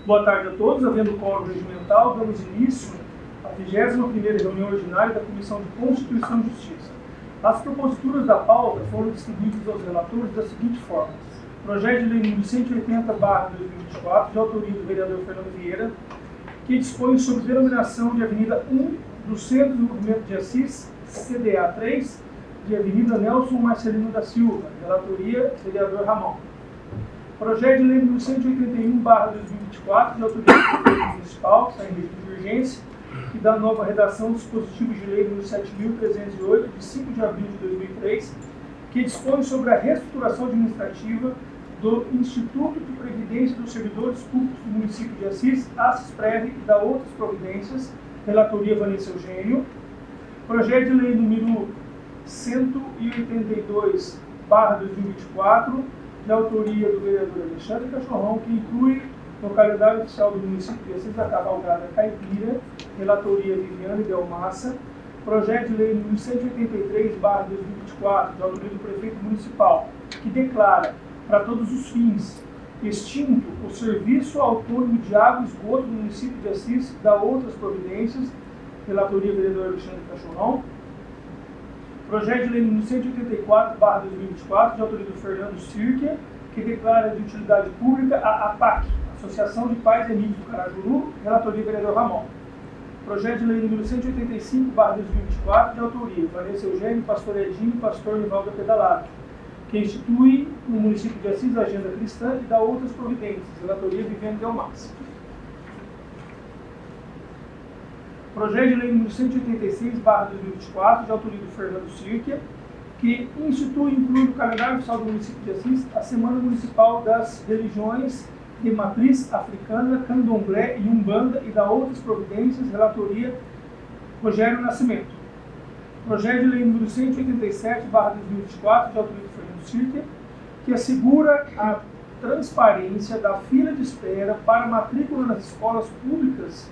Boa tarde a todos. Havendo quórum regimental, damos início à 21ª reunião ordinária da Comissão de Constituição e Justiça. As proposituras da pauta foram distribuídas aos relatores da seguinte forma: projeto de lei número 180/2024, de autoria do vereador Fernando Vieira, que dispõe sobre denominação de Avenida 1 do Centro de Desenvolvimento de Assis, CDA 3, de Avenida Nelson Marcelino da Silva, relatoria vereador Ramon. Projeto de lei número 181/2024, de autoria do prefeito municipal, está em regime de urgência, que dá nova redação do dispositivo de lei número 7.308, de 5 de abril de 2003, que dispõe sobre a reestruturação administrativa do Instituto de Previdência dos Servidores Públicos do município de Assis, ASSPREV, e da outras providências, relatoria Vanessa Eugênio. Projeto de lei número 182/2024, de autoria do vereador Alexandre Cachorrão, que inclui no calendário oficial do município de Assis a cavalgada caipira, relatoria Viviane Delmassa. Projeto de lei número 183/2024, de autoria do prefeito municipal, que declara, para todos os fins, extinto o Serviço Autônomo de Água e Esgoto do município de Assis, da outras providências, relatoria vereador Alexandre Cachorrão. Projeto de lei número 184/2024, de autoria do Fernando Sirkia, que declara de utilidade pública a APAC, Associação de Pais e Amigos do Carajuru, relatoria vereador Ramon. Projeto de lei número 185/2024, de autoria Vanessa Eugênio, pastor Edinho e pastor Nivaldo Pedalado, que institui no município de Assis a agenda cristã e dá outras providências, relatoria Viviane Delmassa. Projeto de lei número 186/2024, de autoria do Fernando Sirkia, que institui e inclui no calendário oficial do município de Assis a Semana Municipal das Religiões de Matriz Africana, Candomblé e Umbanda e dá outras providências, relatoria Rogério Nascimento. Projeto de lei número 187/2024, de autoria do Fernando Sirkia, que assegura a transparência da fila de espera para matrícula nas escolas públicas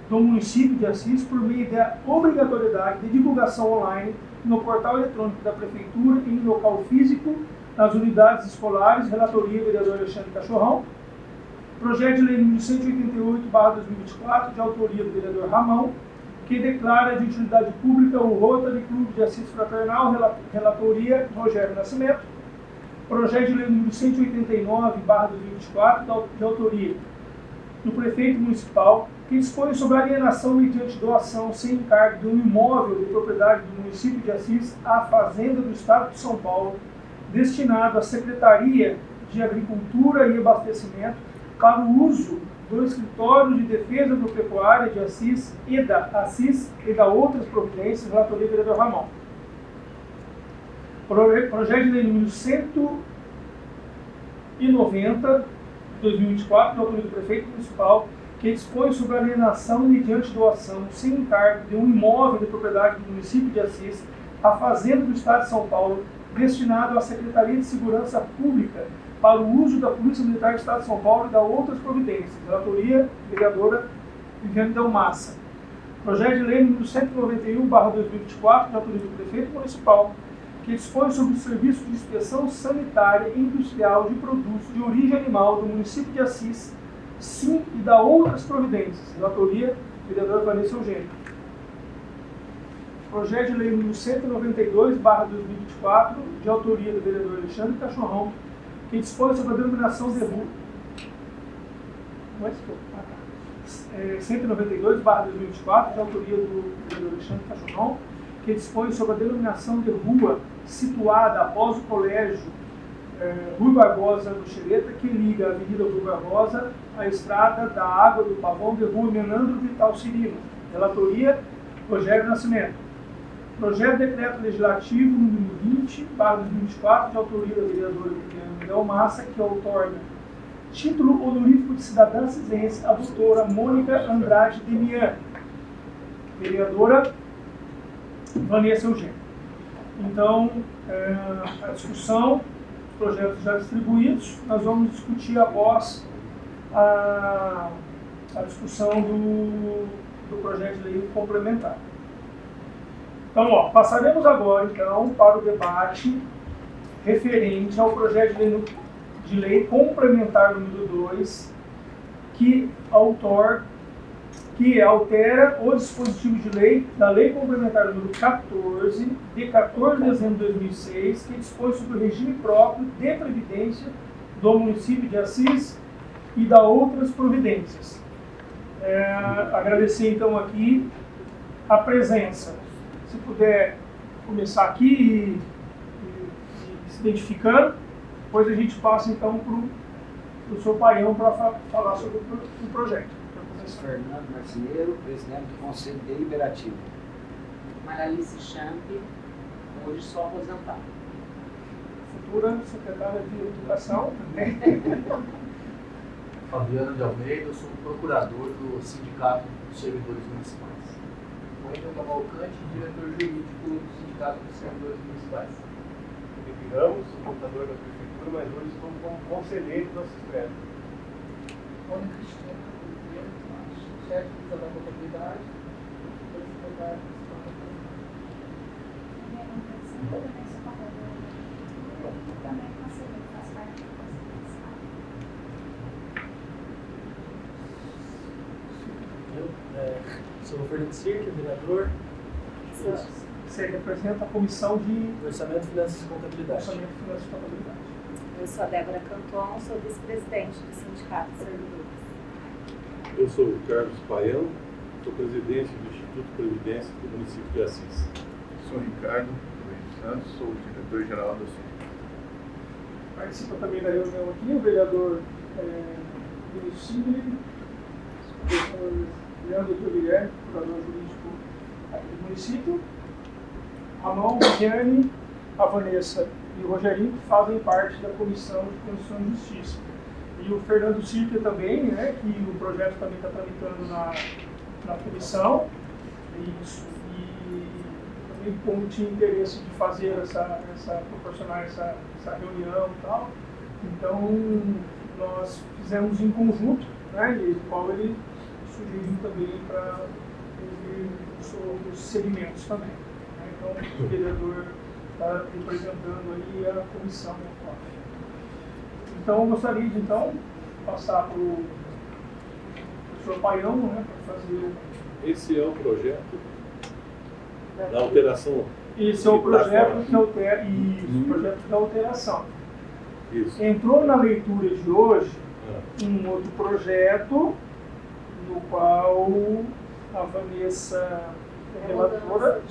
do município de Assis por meio da obrigatoriedade de divulgação online no portal eletrônico da Prefeitura e em local físico nas unidades escolares, relatoria vereador Alexandre Cachorrão. Projeto de lei número 188/2024, de autoria do vereador Ramon, que declara de utilidade pública o Rotary Clube de Assis Fraternal, relatoria Rogério Nascimento. Projeto de lei número 189/2024, de autoria do prefeito municipal, que dispõe sobre a alienação mediante doação sem encargo de um imóvel de propriedade do município de Assis à Fazenda do Estado de São Paulo, destinado à Secretaria de Agricultura e Abastecimento para o uso do Escritório de Defesa Agropecuária de Assis e da outras providências, relatoria vereador Ramon. Projeto de lei número 190/2024, de autoria do prefeito municipal, que dispõe sobre a alienação mediante doação sem encargo de um imóvel de propriedade do município de Assis à Fazenda do Estado de São Paulo, destinado à Secretaria de Segurança Pública para o uso da Polícia Militar do Estado de São Paulo e da outras providências, relatoria vereadora Viviane Delmassa. Projeto de lei número 191/2024, de autoria do prefeito municipal, que dispõe sobre o serviço de inspeção sanitária e industrial de produtos de origem animal do município de Assis, sim, e da outras providências, relatoria vereador Vanessa Eugênio. Projeto de lei número 192/2024, de autoria do vereador Alexandre Cachorrão, que dispõe sobre a denominação de rua. 192/2024, de autoria do vereador Alexandre Cachorrão, que dispõe sobre a denominação de rua situada após o colégio Rui Barbosa do Xereta, que liga a Avenida Rui Barbosa à Estrada da Água do Pavão de Rua Menandro Vital Cirino, relatoria Rogério Nascimento. Projeto de decreto legislativo número 20/2024, de autoria da vereadora Viviane Delmassa, que outorga título honorífico de cidadã cisense à doutora Mônica Andrade Demian, vereadora Vanessa Eugênio. Então, a discussão, os projetos já distribuídos, nós vamos discutir após a discussão do projeto de lei complementar. Então, passaremos agora, então, para o debate referente ao projeto de lei complementar número 2, que altera o dispositivo de lei da Lei Complementar número 14, de 14 de dezembro de 2006, que dispõe sobre o regime próprio de previdência do município de Assis e da outras providências. Agradecer então aqui a presença. Se puder começar aqui e se identificando, depois a gente passa então para o seu Paião para falar sobre o projeto. Fernando Marceneiro, presidente do Conselho Deliberativo. Maralice Champ, hoje só aposentada. Futura secretária de Educação. Fabiano de Almeida, eu sou procurador do Sindicato dos Servidores Municipais. Wendel Cavalcante, diretor jurídico do Sindicato dos Servidores Municipais. Felipe Ramos, sou contador da Prefeitura, mas hoje estou como conselheiro da SISPRED. Ana Cristina, chefe da contabilidade, secretário também conselheiro, faz parte do Eu sou o Fernando Cirque, vereador. Você representa a Comissão de Orçamento, Finanças e Contabilidade. Orçamento, Finanças e Contabilidade. Eu sou a Débora Canton, sou vice-presidente do Sindicato de Servidores. Eu sou o Carlos Paião, sou presidente do Instituto de Previdência do município de Assis. Sou Ricardo Santos, sou o diretor-geral da SISPRED. Participa também da reunião aqui o vereador Vinícius Sigli, o vereador Leandro Guilherme, procurador jurídico aqui do município, Ramon, Viviane, a Vanessa e o Rogerinho, que fazem parte da Comissão de Constituição e Justiça. E o Fernando Cirque também, né, que o projeto também está tramitando na comissão. Isso. E também como tinha interesse de fazer proporcionar essa reunião e tal. Então, nós fizemos em conjunto, né, e o qual ele sugeriu também para ouvir sobre os segmentos também. Né? Então, o vereador está representando aí a comissão. Então, eu gostaria de passar para o professor Paião, né, para fazer Esse é o projeto da alteração. Esse é o projeto que altera, o projeto da alteração. Isso. Entrou na leitura de hoje um outro projeto, no qual a Vanessa é relatora.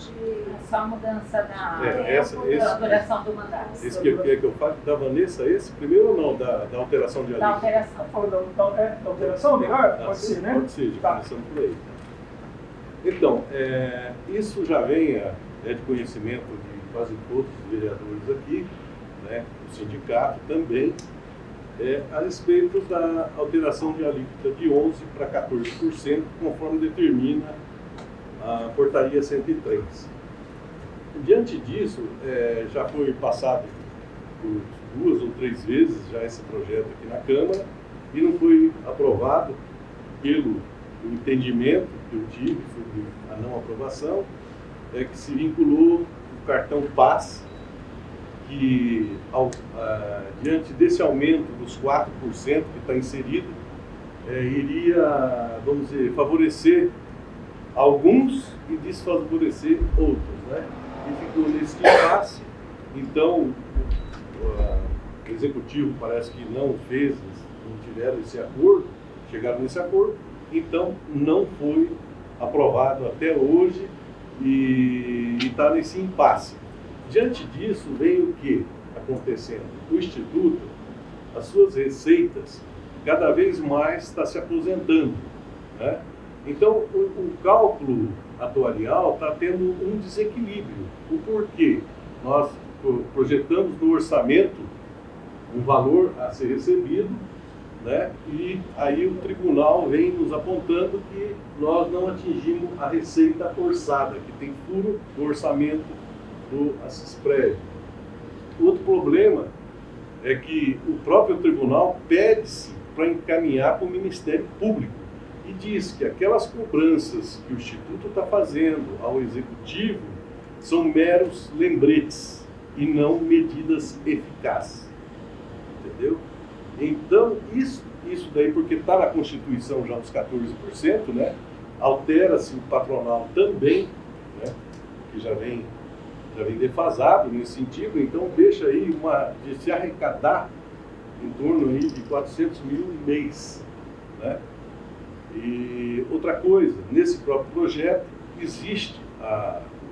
Só a mudança da duração do mandato. Esse que eu falo da Vanessa, esse primeiro ou não? Da alteração de Da alíquota? alteração. Falando da alteração, melhor? Pode ser, né? Pode ser, já Tá. começando por aí. Então, isso já vem de conhecimento de quase todos os vereadores aqui, né, do sindicato também, a respeito da alteração de alíquota de 11% para 14%, conforme determina a portaria 103. Diante disso, já foi passado por 2 ou 3 vezes já esse projeto aqui na Câmara e não foi aprovado pelo entendimento que eu tive sobre a não aprovação, que se vinculou o cartão Paz, que diante desse aumento dos 4% que está inserido, iria, vamos dizer, favorecer alguns e desfavorecer outros, né? E ficou nesse impasse. Então, o executivo parece que não tiveram esse acordo, chegaram nesse acordo, então não foi aprovado até hoje e está nesse impasse. Diante disso, vem o que acontecendo? O Instituto, as suas receitas, cada vez mais está se aposentando, né? Então, o cálculo atuarial está tendo um desequilíbrio. O porquê? Nós projetamos no orçamento um valor a ser recebido, né? E aí o tribunal vem nos apontando que nós não atingimos a receita orçada, que tem furo no orçamento do Assisprev. Outro problema é que o próprio tribunal pede-se para encaminhar para o Ministério Público e diz que aquelas cobranças que o Instituto está fazendo ao Executivo são meros lembretes, e não medidas eficazes. Entendeu? Então, isso daí, porque está na Constituição já dos 14%, né? Altera-se o patronal também, né? Que já vem defasado nesse sentido, então deixa aí de se arrecadar em torno aí de 400 mil mês, né? E outra coisa, nesse próprio projeto existe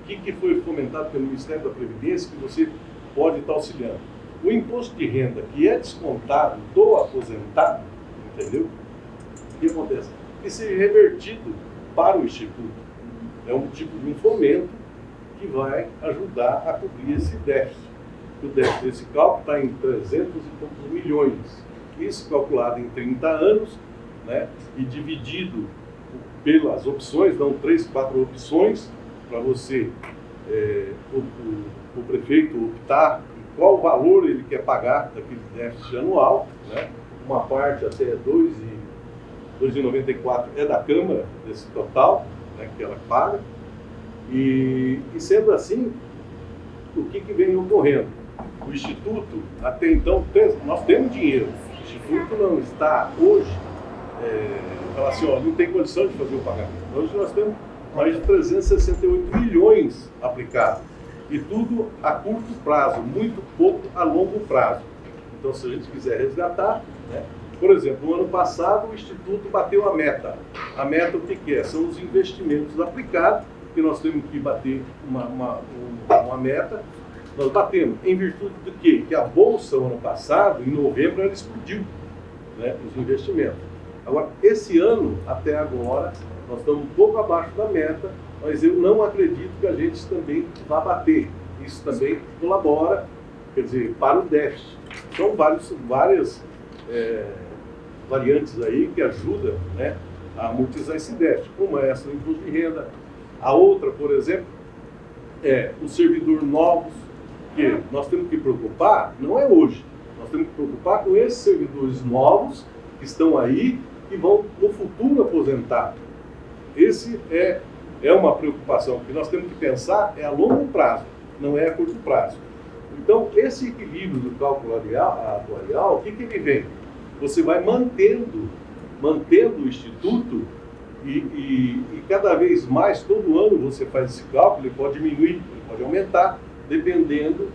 o que foi fomentado pelo Ministério da Previdência que você pode estar auxiliando. O imposto de renda que é descontado do aposentado, entendeu? O que acontece? Que seja revertido para o Instituto. É um tipo de um fomento que vai ajudar a cobrir esse déficit. O déficit desse cálculo está em 300 e poucos milhões. Isso calculado em 30 anos, né, e dividido pelas opções, dão 3, 4 opções para você, o prefeito optar em qual valor ele quer pagar daquele déficit anual, né? Uma parte até 2,94 é da Câmara, desse total, né, que ela paga. E sendo assim, o que vem ocorrendo? O Instituto, até então, nós temos dinheiro. O Instituto não está hoje, fala assim, ó, não tem condição de fazer o pagamento. Hoje nós temos mais de 368 milhões aplicados. E tudo a curto prazo, muito pouco a longo prazo. Então, se a gente quiser resgatar, né? Por exemplo, no ano passado o Instituto bateu a meta. A meta o que é? São os investimentos aplicados, que nós temos que bater uma meta. Nós batemos em virtude do quê? Que a Bolsa, ano passado, em novembro, ela explodiu, né, os investimentos. Agora, esse ano, até agora, nós estamos um pouco abaixo da meta, mas eu não acredito que a gente também vá bater. Isso também colabora, quer dizer, para o déficit. São várias variantes aí que ajudam, né, a amortizar esse déficit, como essa do imposto de renda. A outra, por exemplo, os servidores novos, que nós temos que preocupar, não é hoje, nós temos que preocupar com esses servidores novos que estão aí e vão no futuro aposentar. Esse é uma preocupação que nós temos que pensar a longo prazo, não é a curto prazo. Então, esse equilíbrio do cálculo atuarial, o que ele vem? Você vai mantendo o Instituto e cada vez mais, todo ano você faz esse cálculo, ele pode diminuir, ele pode aumentar, dependendo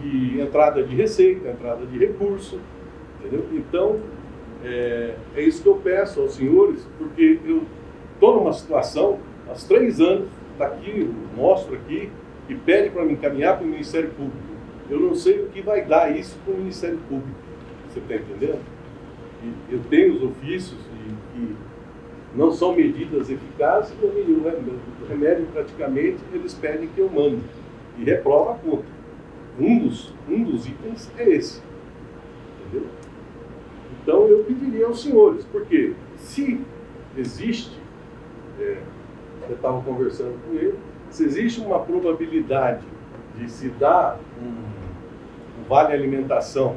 de entrada de receita, entrada de recurso, entendeu? Então, é isso que eu peço aos senhores, porque eu estou numa situação, há 3 anos, está aqui, eu mostro aqui, e pede para me encaminhar para o Ministério Público. Eu não sei o que vai dar isso para o Ministério Público, você está entendendo? E eu tenho os ofícios que não são medidas eficazes, e o remédio praticamente eles pedem que eu mande, e reprova a conta. Um dos itens é esse, entendeu? Então eu pediria aos senhores, porque se existe, eu estava conversando com ele, se existe uma probabilidade de se dar um vale alimentação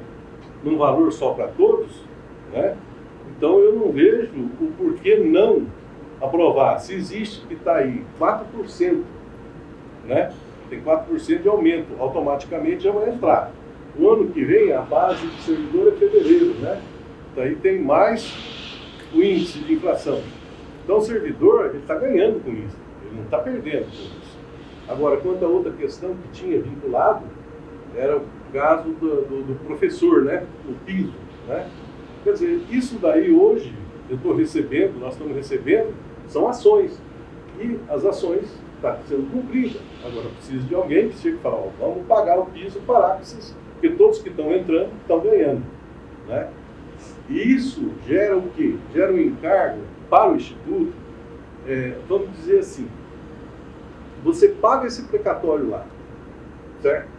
num valor só para todos, né? Então eu não vejo o porquê não aprovar. Se existe que está aí 4%, né? Tem 4% de aumento, automaticamente já vai entrar. O ano que vem a base de servidor é fevereiro, né? Daí tem mais o índice de inflação. Então o servidor ele está ganhando com isso, ele não está perdendo com isso. Agora, quanto a outra questão que tinha vinculado, era o caso do professor, né? O piso, né? Quer dizer, isso daí hoje eu estou recebendo, nós estamos recebendo, são ações. E as ações estão sendo cumpridas. Agora precisa de alguém que chegue e fale, vamos pagar o piso para porque todos que estão entrando estão ganhando, né? E isso gera o quê? Gera um encargo para o Instituto, vamos dizer assim, você paga esse precatório lá, certo?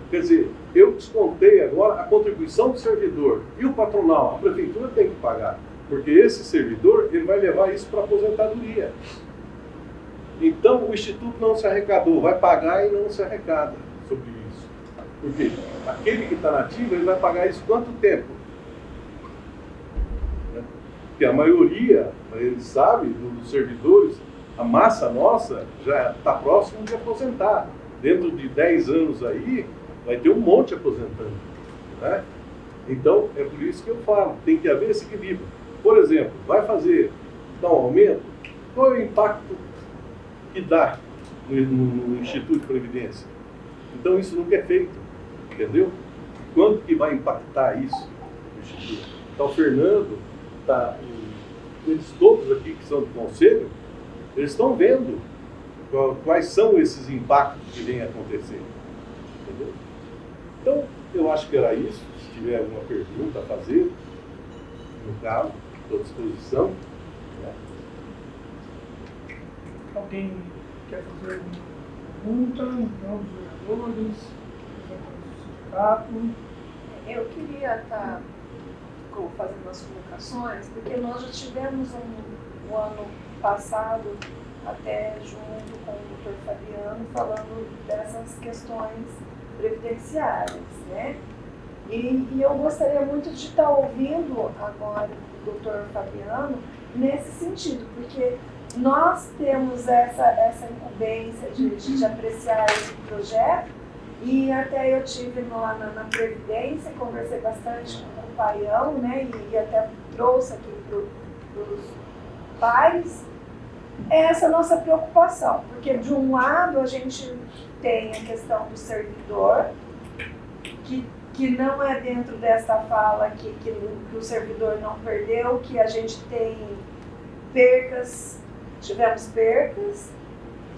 Quer dizer, eu descontei agora a contribuição do servidor e o patronal, a prefeitura tem que pagar, porque esse servidor ele vai levar isso para a aposentadoria. Então o Instituto não se arrecadou, vai pagar e não se arrecada sobre isso. Porque aquele que está nativo, ele vai pagar isso quanto tempo? Porque a maioria, eles sabem, dos servidores, a massa nossa já está próximo de aposentar. Dentro de 10 anos aí, vai ter um monte aposentando, né? Então, é por isso que eu falo, tem que haver esse equilíbrio. Por exemplo, vai dar um aumento, qual é o impacto que dá no Instituto de Previdência? Então, isso nunca é feito, entendeu? Quanto que vai impactar isso no Instituto? Então, o Fernando, eles todos aqui que são do Conselho, eles estão vendo quais são esses impactos que vêm acontecer, entendeu? Então, eu acho que era isso. Se tiver alguma pergunta a fazer, no caso, estou à disposição. Né? Alguém quer fazer alguma pergunta? Então, os vereadores, o sindicato. Eu queria estar fazendo as colocações, porque nós já tivemos um ano passado, até junto com o Dr. Fabiano, falando dessas questões previdenciárias, né? E eu gostaria muito de estar ouvindo agora o Dr. Fabiano nesse sentido, porque nós temos essa incumbência de apreciar esse projeto, e até eu tive lá na Previdência, conversei bastante com o Paião, né, e até trouxe aqui para os pais essa nossa preocupação, porque de um lado a gente tem a questão do servidor, que não é dentro desta fala que o servidor não perdeu, que a gente tem percas, tivemos percas,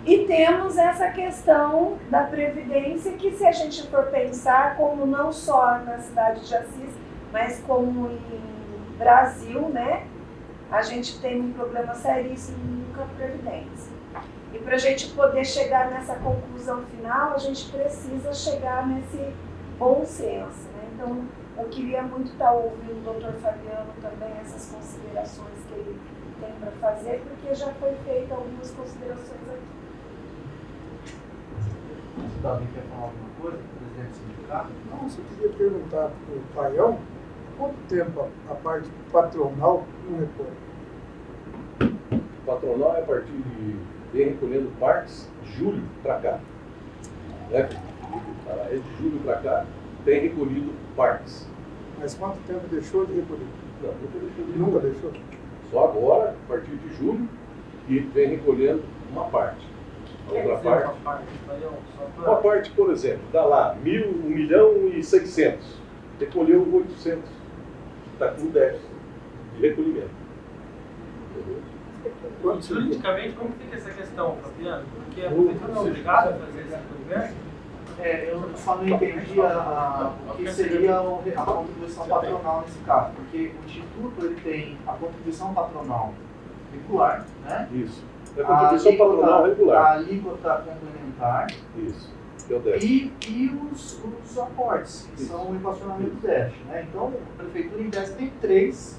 e temos essa questão da Previdência, que se a gente for pensar, como não só na cidade de Assis, mas como em Brasil, né, a gente tem um problema seríssimo com a Previdência. E para a gente poder chegar nessa conclusão final, a gente precisa chegar nesse bom senso, né? Então, eu queria muito estar ouvindo o Dr. Fabiano também, essas considerações que ele tem para fazer, porque já foi feita algumas considerações aqui. Você também quer falar alguma coisa, presidente do sindicato? Não, eu queria perguntar para o Paião, quanto tempo a parte patronal não recolhe? Patronal é a partir de vem recolhendo partes de julho para cá. Né? É de julho para cá, tem recolhido partes. Mas quanto tempo deixou de recolher? Não, nunca deixou de Nunca recolher. deixou? Só agora, a partir de julho, que vem recolhendo uma parte. A outra parte. Uma parte, por exemplo, dá lá 1.600.000. Recolheu 800. Está com déficit de recolhimento. Entendeu? Juridicamente, como fica essa questão, Fabiano? Porque a prefeitura não é obrigada a fazer esse recolhimento? Eu só não entendi o que seria a contribuição patronal nesse caso, porque o Instituto ele tem a contribuição patronal regular, né? Isso. É a contribuição patronal regular. A alíquota complementar. Isso. Que é o déficit. E os aportes, que são o equacionamento do déficit, né? Então, a prefeitura em tese tem três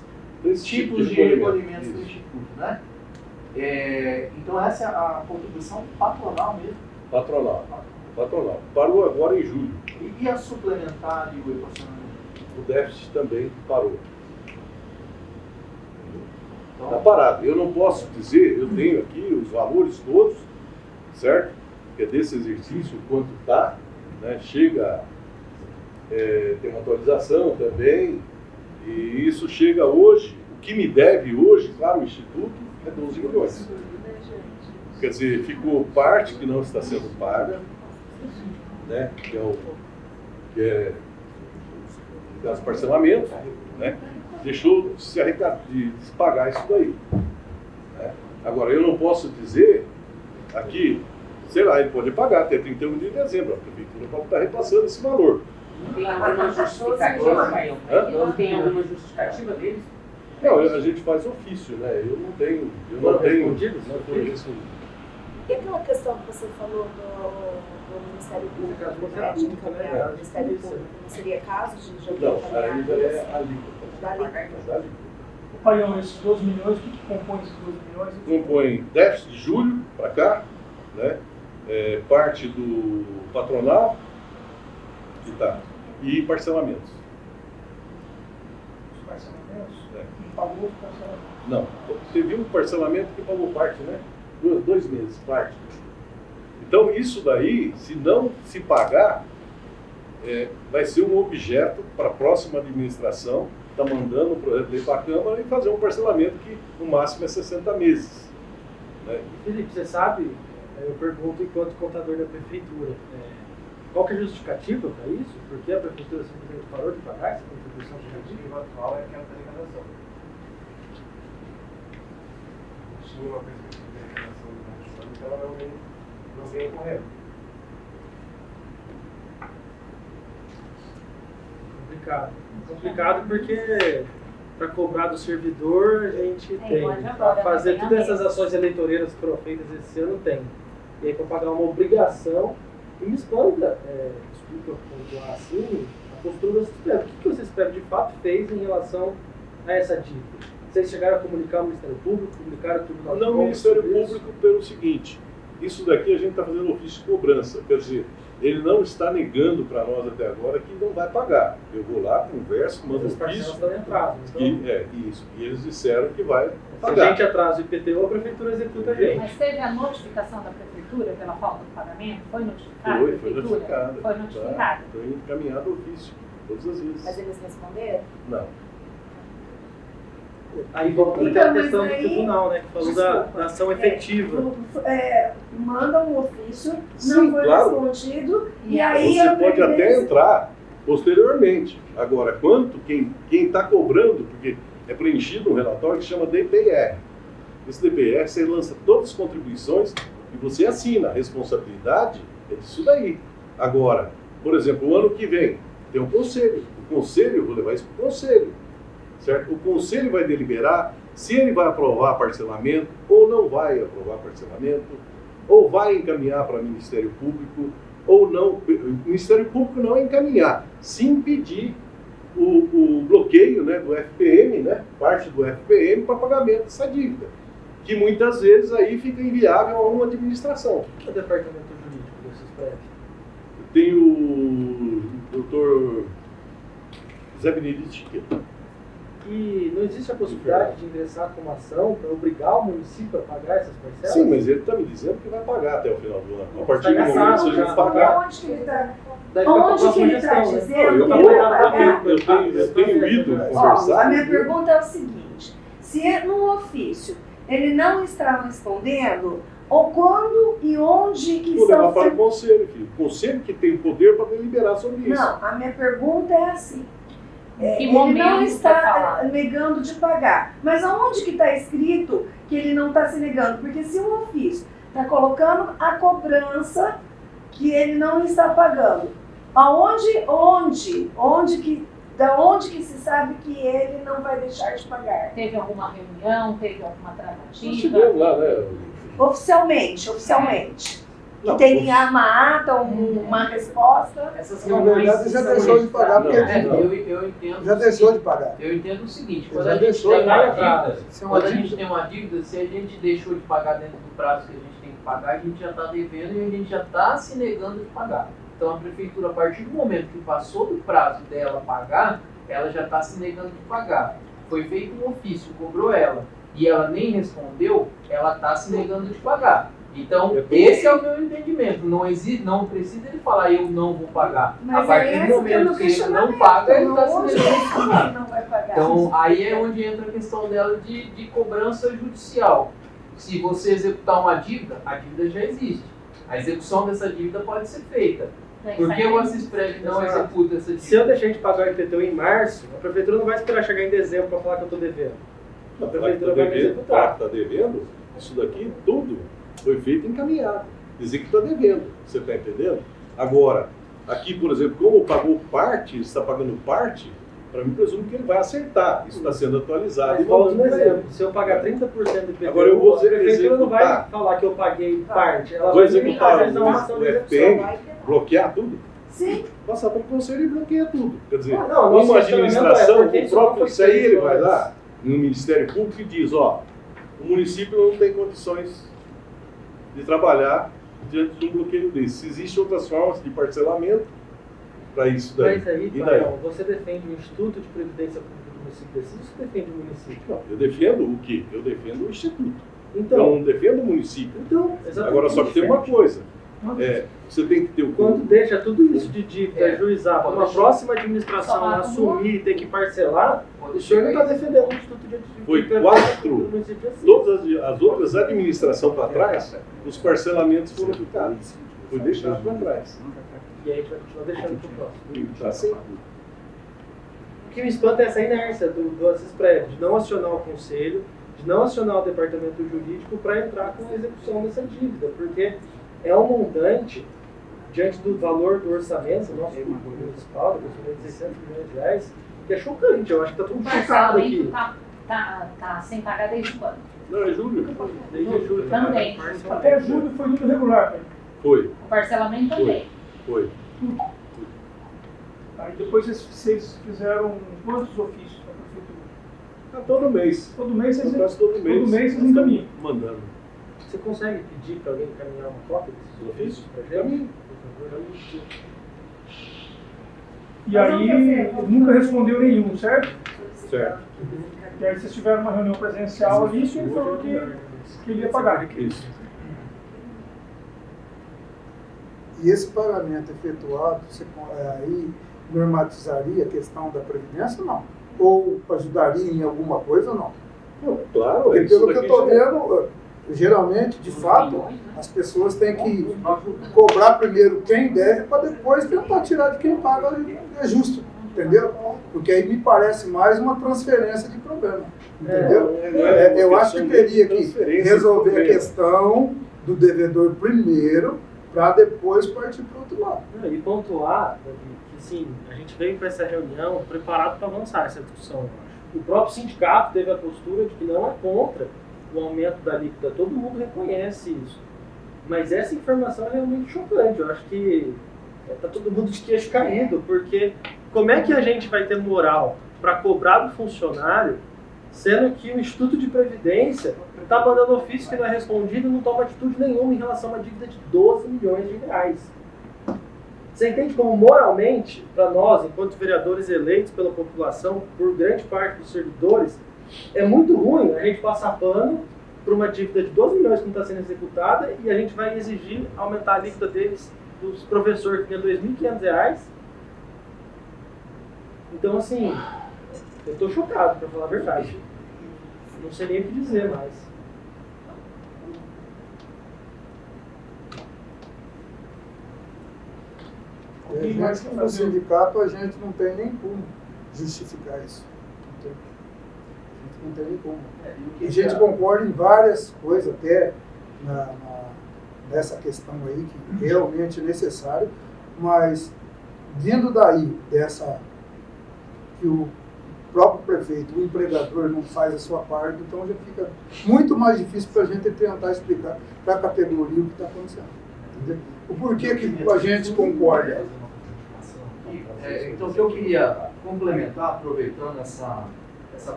tipos de recolhimentos do Instituto, né? Então, essa é a contribuição patronal mesmo? Patronal. Parou agora em julho. E a suplementar e o equacionamento? O déficit também parou. Está parado. Eu não posso dizer, eu tenho aqui os valores todos, certo? Que é desse exercício, quanto está, né? Chega, tem uma atualização também, e isso chega hoje, o que me deve hoje, claro, o Instituto, é 12 milhões. Quer dizer, ficou parte que não está sendo paga, né? Que é os parcelamentos, né? Deixou de se arrecadar, de pagar isso daí. Né? Agora, eu não posso dizer aqui, sei lá, ele pode pagar até 31 de dezembro, a prefeitura pode estar repassando esse valor. Tem alguma justificativa, Caio? Não tem alguma justificativa deles? Não, a gente faz ofício, né? Eu não tenho. E aquela questão que você falou do Ministério Público, né, de encaminhar o Ministério Público, não seria caso de já Não, encaminhar ainda é alíquota. da alíquota? O Paião, esses 12 milhões, o que compõe esses 12 milhões? Compõe déficit de julho para cá, né? Parte do patronal que tá, e parcelamentos. Os parcelamentos? Quem pagou os parcelamentos? Não, teve um parcelamento que pagou parte, né? 2 meses, parte. Então, isso daí, se não se pagar, vai ser um objeto para a próxima administração, está mandando um projeto de lei para a Câmara e fazer um parcelamento que no máximo é 60 meses. Né? Felipe, você sabe, eu pergunto enquanto contador da prefeitura, qual que é a justificativa para isso? Por que a prefeitura simplesmente parou de pagar essa contribuição O de objetivo atual é que a arrecadação. Tinha uma perspectiva de arrecadação do ano, então ela não vem ocorrendo. Complicado porque para cobrar do servidor a gente tem. igual de Para agora, fazer tem a todas essas mesma. ações eleitoreiras que foram feitas esse ano tem. E aí para pagar uma obrigação, e me espanta, desculpa pontuar assim, a postura da SUSPREV. O que você SUSPREV de fato fez em relação a essa dívida? Vocês chegaram a comunicar ao Ministério Público, comunicaram tudo ao Não, o Ministério Público pelo seguinte, isso daqui a gente está fazendo ofício de cobrança, quer dizer, ele não está negando para nós até agora que não vai pagar. Eu vou lá, converso, mando As parcelas ofício, estão em atraso. Então, isso, e eles disseram que vai se a pagar. gente atrasa o IPTU, a prefeitura executa a gente. Mas teve a notificação da prefeitura pela falta de pagamento? Foi notificada? Foi a prefeitura? notificada. Foi notificada. Foi encaminhado ofício, todas as vezes. Mas eles responderam? Não. Aí volta Então, até a mas questão do aí- tribunal, né? Que falou da ação efetiva. Manda um ofício, Sim, não foi claro. respondido, e aí Você a pode até Previdência- entrar posteriormente. Agora, quem está cobrando, porque é preenchido um relatório que chama DPR. Esse DPR, você lança todas as contribuições e você assina. A responsabilidade é disso daí. Agora, por exemplo, o ano que vem tem um conselho. O conselho, eu vou levar isso para o conselho. Certo? O conselho vai deliberar se ele vai aprovar parcelamento ou não vai aprovar parcelamento, ou vai encaminhar para o Ministério Público, ou não. O Ministério Público não encaminhar, se impedir o bloqueio, né, do FPM, né, parte do FPM para pagamento dessa dívida, que muitas vezes aí fica inviável a uma administração. O que é o departamento jurídico do SUSPREV? Tem o doutor Zé Benedito Chiqueta. E não existe a possibilidade de ingressar com uma ação para obrigar o município a pagar essas parcelas? Sim, mas ele está me dizendo que vai pagar até o final do ano. A partir Tá do momento gastado que a gente já. pagar. Onde que ele está? Daí fica pra Onde que próxima ele está gestão, né? dizendo Eu que ele vai pagar? tenho ido Ó, conversar. a minha pergunta é o seguinte: se no ofício ele não está respondendo, ou quando e onde que Vou levar estão para o sendo... conselho, filho. O conselho que tem o poder para deliberar sobre isso. Não, a minha pergunta é assim. Que Ele momento não que está é falado? negando de pagar. Mas aonde que está escrito que ele não está se negando? Porque se o ofício está colocando a cobrança que ele não está pagando, da onde que se sabe que ele não vai deixar de pagar? Teve alguma reunião, teve alguma Nós tratativa? tivemos lá, né? Oficialmente. Não, Que tenha uma ata, uma resposta. Essas Na reuniões verdade, já são deixou de pagar porque registradas. ele Eu entendo. já o deixou seguinte, de pagar. Eu entendo o seguinte, Ele quando já a gente deixou tem de uma pagar. dívida, Isso é uma quando a gente dívida. tem uma dívida, se a gente deixou de pagar dentro do prazo que a gente tem que pagar, a gente já está devendo e a gente já está se negando de pagar. Então a prefeitura, a partir do momento que passou do prazo dela pagar, ela já está se negando de pagar. Foi feito um ofício, cobrou ela, e ela nem respondeu, ela está se negando de pagar. Então, esse é o meu entendimento. Não precisa ele falar, eu não vou pagar. Mas a partir aí do esse momento é o que ele não questionamento, paga, ele está se onde negando de ele pagar. não vai pagar. Então, aí é onde entra a questão dela de cobrança judicial. Se você executar uma dívida, a dívida já existe. A execução dessa dívida pode ser feita. Por que o Assisprev não Exato. executa essa dívida? Se eu deixar de pagar o IPTU em março, a prefeitura não vai esperar chegar em dezembro para falar que eu estou devendo. A prefeitura vai me executar. Está devendo, isso daqui tudo foi feito encaminhado. Dizer que está devendo, você está entendendo? Agora, aqui, por exemplo, como pagou parte, está pagando parte, para mim, presumo que ele vai acertar. Isso está sendo atualizado. Mas E volta mandando um para exemplo, ele. se eu pagar 30% do IPTU, Agora eu vou a prefeitura não vai executar. falar que eu paguei parte. Ela Vou vai executar fazer uma ação o de FPM, execução. bloquear tudo. Sim. Passar para o conselho e bloqueia tudo. Quer dizer, Ah, não, nosso uma questionamento administração, é, por que o isso não próprio, foi isso aí feito ele vai antes? lá no Ministério Público e diz, ó, o município não tem condições de trabalhar diante de um bloqueio desse. Existem outras formas de parcelamento para isso daí. Mas aí, E daí? Paião, você defende o Instituto de Previdência Pública do município desse, ou você defende o município? Não, eu defendo o quê? Eu defendo o Instituto. Então, Eu não defendo o município. exatamente. Agora, só que tem uma coisa. Você tem que ter o Quando deixa tudo isso de dívida ajuizar para uma próxima administração assumir e ter que parcelar, o senhor não está defendendo o Instituto de Dívida. Foi 4, todas as outras administrações para trás, os parcelamentos foram quitados. Foi deixado para trás. E aí a gente vai continuar deixando para o próximo. Tá assim. O que me espanta é essa inércia do Assesprev, de não acionar o conselho, de não acionar o departamento jurídico para entrar com a execução dessa dívida, porque é um montante, diante do valor do orçamento nosso municipal, de 600 milhões de reais, que é chocante. Eu acho que está tudo chocado aqui. Tá sem pagar desde quando? Não, é julho. Desde julho. Também. Até julho foi tudo regular. Foi. O parcelamento também. Foi. Aí depois vocês fizeram quantos ofícios para a prefeitura? Todo mês. Todo mês vocês Todo mês vocês encaminham. Mandando. Você consegue pedir para alguém encaminhar uma cópia desses ofícios para a gente? E aí nunca respondeu nenhum, certo? Certo. E aí vocês tiveram uma reunião presencial ali e ele falou que ele ia pagar. Isso. E esse pagamento efetuado, você aí normatizaria a questão da Previdência ou não? Ou ajudaria em alguma coisa ou não? Não, claro. Porque pelo que eu estou vendo, geralmente, de fato, as pessoas têm que cobrar primeiro quem deve para depois tentar tirar de quem paga. É justo, entendeu? Porque aí me parece mais uma transferência de problema, entendeu? Eu acho que teria que resolver a questão do devedor primeiro para depois partir para o outro lado. E pontuar, Davi, que sim, a gente veio para essa reunião preparado para avançar essa discussão. O próprio sindicato teve a postura de que não é contra o aumento da alíquota, todo mundo reconhece isso. Mas essa informação é realmente chocante. Eu acho que está todo mundo de queixo caído, porque como é que a gente vai ter moral para cobrar do funcionário, sendo que o Instituto de Previdência está mandando ofício que não é respondido e não toma atitude nenhuma em relação a uma dívida de 12 milhões de reais. Você entende como moralmente, para nós, enquanto vereadores eleitos pela população, por grande parte dos servidores, é muito ruim a gente passar pano por uma dívida de 12 milhões que não está sendo executada e a gente vai exigir aumentar a alíquota deles, dos professores que ganham R$ 2.500. Então, assim, eu estou chocado, para falar a verdade. Não sei nem o que dizer mais. E a gente, no sindicato, a gente não tem nem como justificar isso. A gente não tem nem como. A gente concorda em várias coisas, até nessa questão aí, que realmente é necessário, mas vindo daí, que o próprio prefeito, o empregador não faz a sua parte, então já fica muito mais difícil para a gente tentar explicar para a categoria o que está acontecendo. Entendeu? O porquê que a gente concorda. Então, o que eu queria complementar, aproveitando essa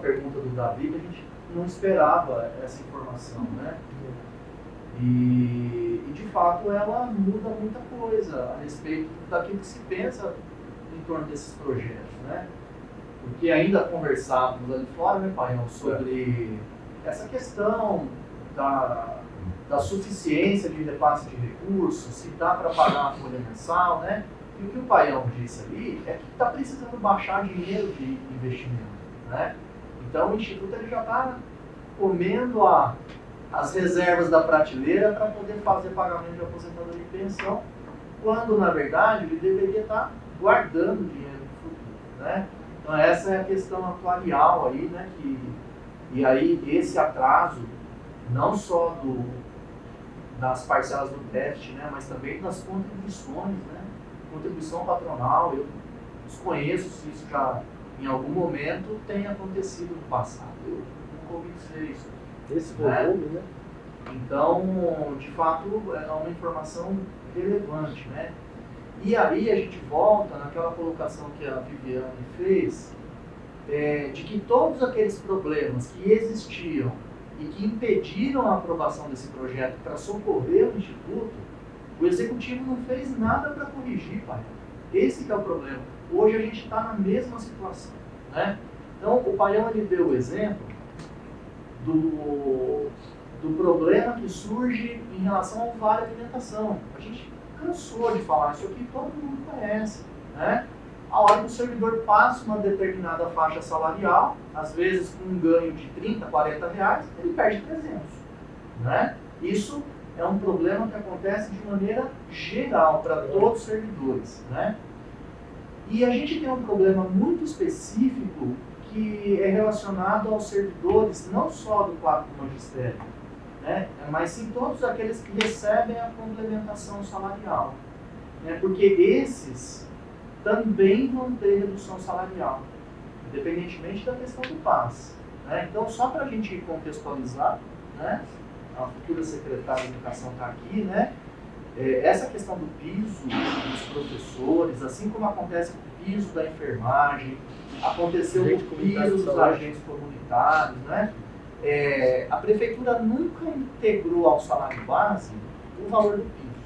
pergunta do Davi, que a gente não esperava essa informação, né? E de fato, ela muda muita coisa a respeito daquilo que se pensa em torno desses projetos, né? Porque ainda conversávamos ali fora, né, Paião, sobre essa questão da suficiência de repasse de recursos, se dá para pagar uma folha mensal, né? E o que o Paião disse ali é que está precisando baixar dinheiro de investimento, né? Então o Instituto ele já está comendo as reservas da prateleira para poder fazer pagamento de aposentadoria e pensão, quando na verdade ele deveria estar guardando dinheiro no futuro, né? Então essa é a questão atuarial aí, né? E aí esse atraso, não só das parcelas do déficit, né? Mas também das contribuições, né? Contribuição patronal, eu desconheço se isso já em algum momento tem acontecido no passado. Eu nunca ouvi dizer isso. Esse volume, né? Então, de fato, é uma informação relevante, né? E aí a gente volta naquela colocação que a Viviane fez, de que todos aqueles problemas que existiam e que impediram a aprovação desse projeto para socorrer o Instituto, o Executivo não fez nada para corrigir, pai. Esse que é o problema. Hoje a gente está na mesma situação, né? Então, o Paião ele deu o exemplo do problema que surge em relação ao vale alimentação. A gente cansou de falar isso aqui, todo mundo conhece, né? A hora que o servidor passa uma determinada faixa salarial, às vezes com um ganho de 30, 40 reais, ele perde 300, né? Isso é um problema que acontece de maneira geral para todos os servidores, né? E a gente tem um problema muito específico que é relacionado aos servidores, não só do quadro do magistério, né? Mas sim todos aqueles que recebem a complementação salarial, né? Porque esses também vão ter redução salarial, independentemente da questão do PAS, né? Então, só para a gente contextualizar, né? A futura secretária de Educação está aqui, né? Essa questão do piso dos professores, assim como acontece com o piso da enfermagem, aconteceu com o piso dos agentes comunitários, né? A prefeitura nunca integrou ao salário base o valor do piso.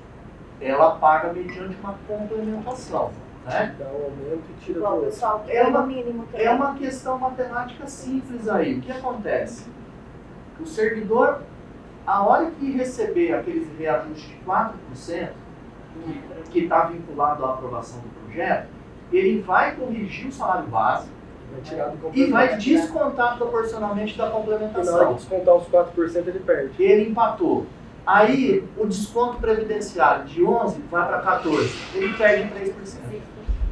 Ela paga mediante uma complementação, né? Dá um aumento e tira Igual o do outro. pessoal que é mínimo também. É uma questão matemática simples aí. O que acontece? O servidor, a hora que receber aqueles reajustes de 4%, que está vinculado à aprovação do projeto, ele vai corrigir o salário base Vai tirar do e vai complemento. descontar proporcionalmente da E na hora complementação. de descontar os 4%, ele perde. Ele empatou. Aí, o desconto previdenciário de 11 vai para 14. Ele perde 3%.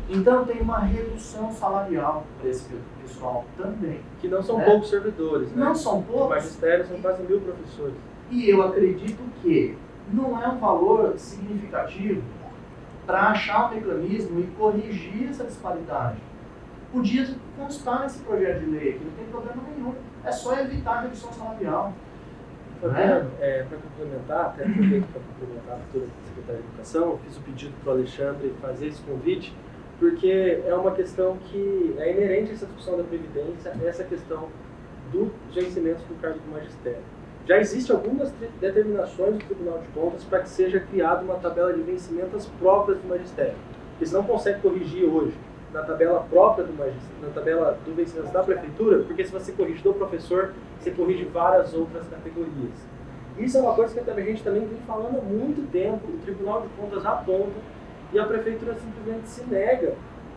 Então, tem uma redução salarial para esse pessoal também. Que não são É. poucos servidores, né? Não são No poucos. magistério são quase 1.000 professores. E eu acredito que não é um valor significativo para achar um mecanismo e corrigir essa disparidade. Podia constar nesse projeto de lei aqui, não tem problema nenhum. É só evitar a redução salarial. Fabiano, para complementar, até aproveito para complementar a futura secretária de Educação, eu fiz o pedido para o Alexandre fazer esse convite, porque é uma questão que é inerente a essa discussão da Previdência, essa questão dos vencimentos do cargo do magistério. Já existem algumas determinações do Tribunal de Contas para que seja criada uma tabela de vencimentos próprias do magistério. Porque você não consegue corrigir hoje na tabela própria do magistério, na tabela do vencimento da prefeitura, porque se você corrige do professor, você corrige várias outras categorias. Isso é uma coisa que a gente também vem falando há muito tempo, o Tribunal de Contas aponta e a prefeitura simplesmente se nega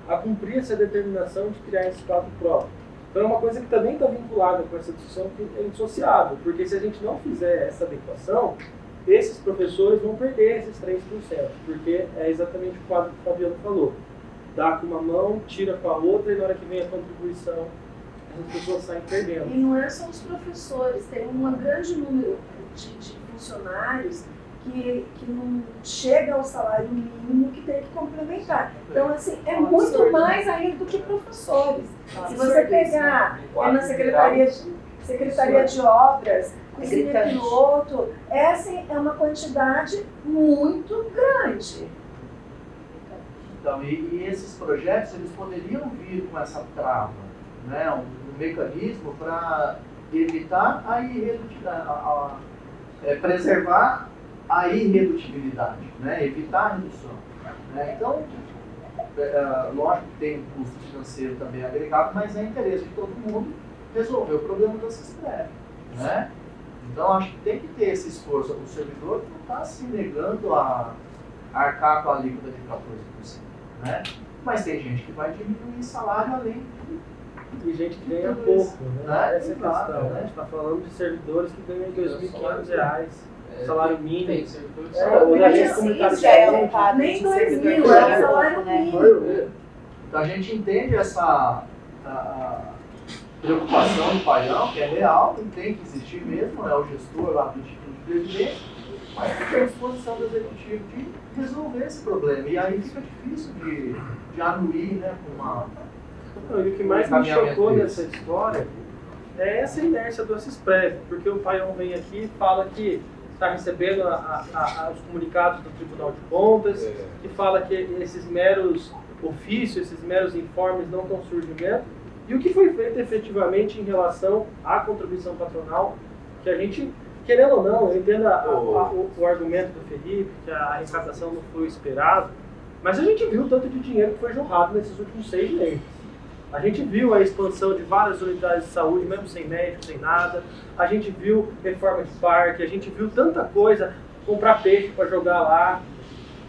a cumprir essa determinação de criar esse quadro próprio. Então é uma coisa que também está vinculada com essa discussão que é indissociável, porque se a gente não fizer essa adequação, esses professores vão perder esses 3%, porque é exatamente o quadro que o Fabiano falou. Dá com uma mão, tira com a outra, e na hora que vem a contribuição, as pessoas saem perdendo. E não é só os professores, tem um grande número de funcionários que não chega ao salário mínimo que tem que complementar. Então, assim, é muito mais ainda do que professores. Se você pegar na Secretaria de Obras, cozinha piloto, essa é uma quantidade muito grande. Então, e esses projetos, eles poderiam vir com essa trava, né? Um mecanismo para evitar preservar a irredutibilidade, né? Evitar a redução. Né? Então, lógico que tem um custo financeiro também agregado, mas é interesse de todo mundo resolver o problema da CISPREV, né? Então, acho que tem que ter esse esforço. O servidor não está se negando a arcar com a alíquota de 14%, né? Mas tem gente que vai diminuir salário além E gente que ganha pouco, né? Essa é a Exato, questão. né? A gente está falando de servidores que ganham R$ 2.500, salário mínimo. Tem servidores Os agentes comunitários já é também. um quadro Nem de 2 servidor mil, que é ganha um salário pouco, né? mínimo. Então a gente entende essa a preocupação do Paião, que é real, e tem que existir mesmo, é o gestor lá do Instituto de Previdência, mas tem a disposição do Executivo de resolver esse problema. E aí fica difícil de anuir, né, com uma... Não, e o que mais me chocou nessa história é essa inércia do CISPREV, porque o Paião vem aqui e fala que está recebendo os comunicados do Tribunal de Contas, que fala que esses meros ofícios, esses meros informes não estão surgimento, e o que foi feito efetivamente em relação à contribuição patronal, que a gente, querendo ou não, eu entendo o argumento do Felipe, que a arrecadação não foi esperada, mas a gente viu o tanto de dinheiro que foi jorrado nesses últimos 6 meses. A gente viu a expansão de várias unidades de saúde, mesmo sem médico, sem nada. A gente viu reforma de parque, a gente viu tanta coisa, comprar peixe para jogar lá.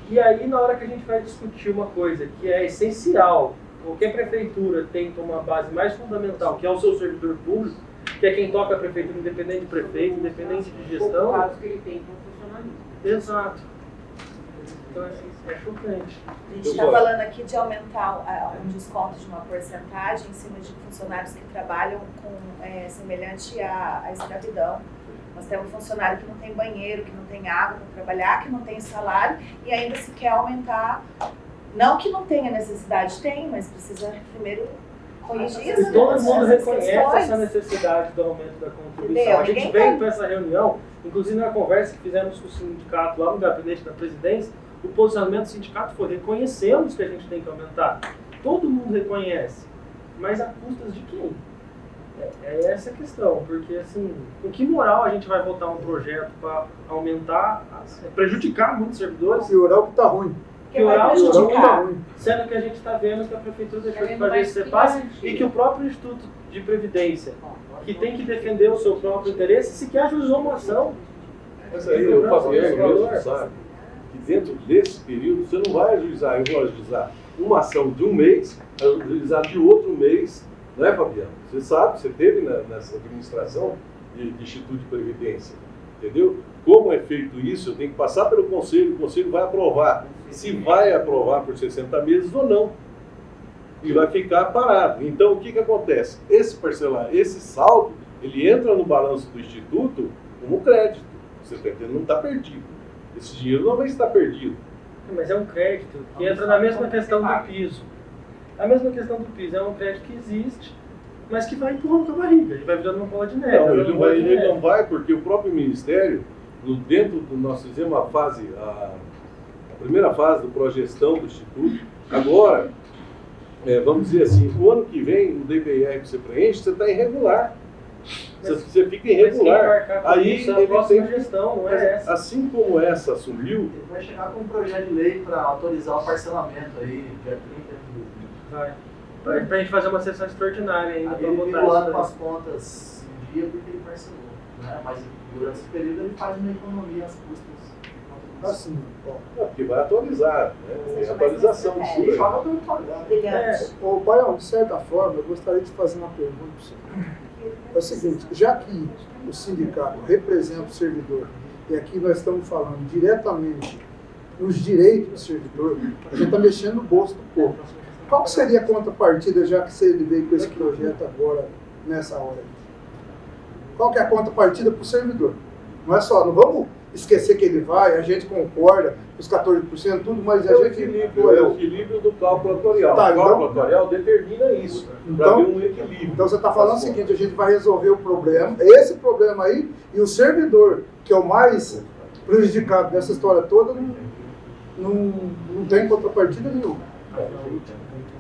E aí, na hora que a gente vai discutir uma coisa que é essencial, qualquer prefeitura tem uma base mais fundamental, que é o seu servidor público, que é quem toca a prefeitura, independente de prefeito, independente de gestão. O caso que ele tem com o funcionalismo. Exato. Então é chocante. A gente está falando aqui de aumentar um desconto de uma porcentagem em cima de funcionários que trabalham com semelhante à escravidão. Nós temos um funcionário que não tem banheiro, que não tem água para trabalhar, que não tem salário e ainda se quer aumentar. Não que não tenha necessidade, tem, mas precisa primeiro corrigir E todo mundo essas reconhece questões. essa necessidade do aumento da contribuição. Entendeu? A gente Ninguém veio tá- para essa reunião, inclusive na conversa que fizemos com o sindicato lá no gabinete da presidência, o posicionamento do sindicato foi: reconhecemos que a gente tem que aumentar. Todo mundo reconhece, mas a custas de quem? É essa a questão, porque assim, com que moral a gente vai votar um projeto para aumentar, prejudicar muitos servidores? Piorar o que está ruim. Porque vai Piorar o que tá prejudicar. ruim, sendo que a gente está vendo que a prefeitura deixou de Ele não fazer vai esse repasse garantir. e que o próprio Instituto de Previdência, que tem que defender o seu próprio interesse, sequer ajuizou uma ação. Mas aí o Fabiano mesmo sabe que dentro desse período você não vai ajuizar, eu vou ajuizar uma ação de um mês, ajuizar de outro mês, não é, Fabiano? Você sabe, você teve nessa administração de Instituto de Previdência, entendeu? Como é feito isso, eu tenho que passar pelo Conselho, o Conselho vai aprovar, se vai aprovar por 60 meses ou não, e vai ficar parado. Então, o que acontece? Esse saldo, ele entra no balanço do Instituto como crédito, você está entendendo? Não está perdido. Esse dinheiro não vai estar perdido. Mas é um crédito que entra na mesma questão do piso. A mesma questão do piso é um crédito que existe, mas que vai empurrando com a barriga, ele vai virando uma bola de neve. Não, ele não vai, porque o próprio Ministério, dentro do nós fizemos a primeira fase do progestão do Instituto. Agora, vamos dizer assim, o ano que vem, o DPR que você preenche, você está irregular. Você fica irregular. Aí ele tem gestão, não é essa. Assim como essa assumiu, Ele vai chegar com um projeto de lei para autorizar o parcelamento aí, dia 30 de julho. Vai. Pra gente fazer uma sessão extraordinária ainda. Aí pra ele votar vira o ano isso com daí. as contas em dia porque ele parcelou, né? Mas durante esse período ele faz uma economia às custas. Assim, ó. porque vai atualizar, né? Tem atualização disso Ele aí. joga pelo qualidade. Brilhante. Ô, Paião, de certa forma, eu gostaria de fazer uma pergunta para você. É o seguinte, já que o sindicato representa o servidor, e aqui nós estamos falando diretamente nos direitos do servidor, a gente está mexendo no bolso do povo. Qual que seria a contrapartida, já que ele veio com esse projeto agora, nessa hora? Qual que é a contrapartida para o servidor? Não é só, não vamos esquecer que ele vai, a gente concorda, os 14%, tudo, mas É a o gente... equilíbrio do cálculo atuarial. Tá, O cálculo então- atuarial determina isso, para Então- ter um equilíbrio. Então você está falando o seguinte, a gente vai resolver o problema, esse problema aí, e o servidor, que é o mais prejudicado dessa história toda, não tem contrapartida nenhuma.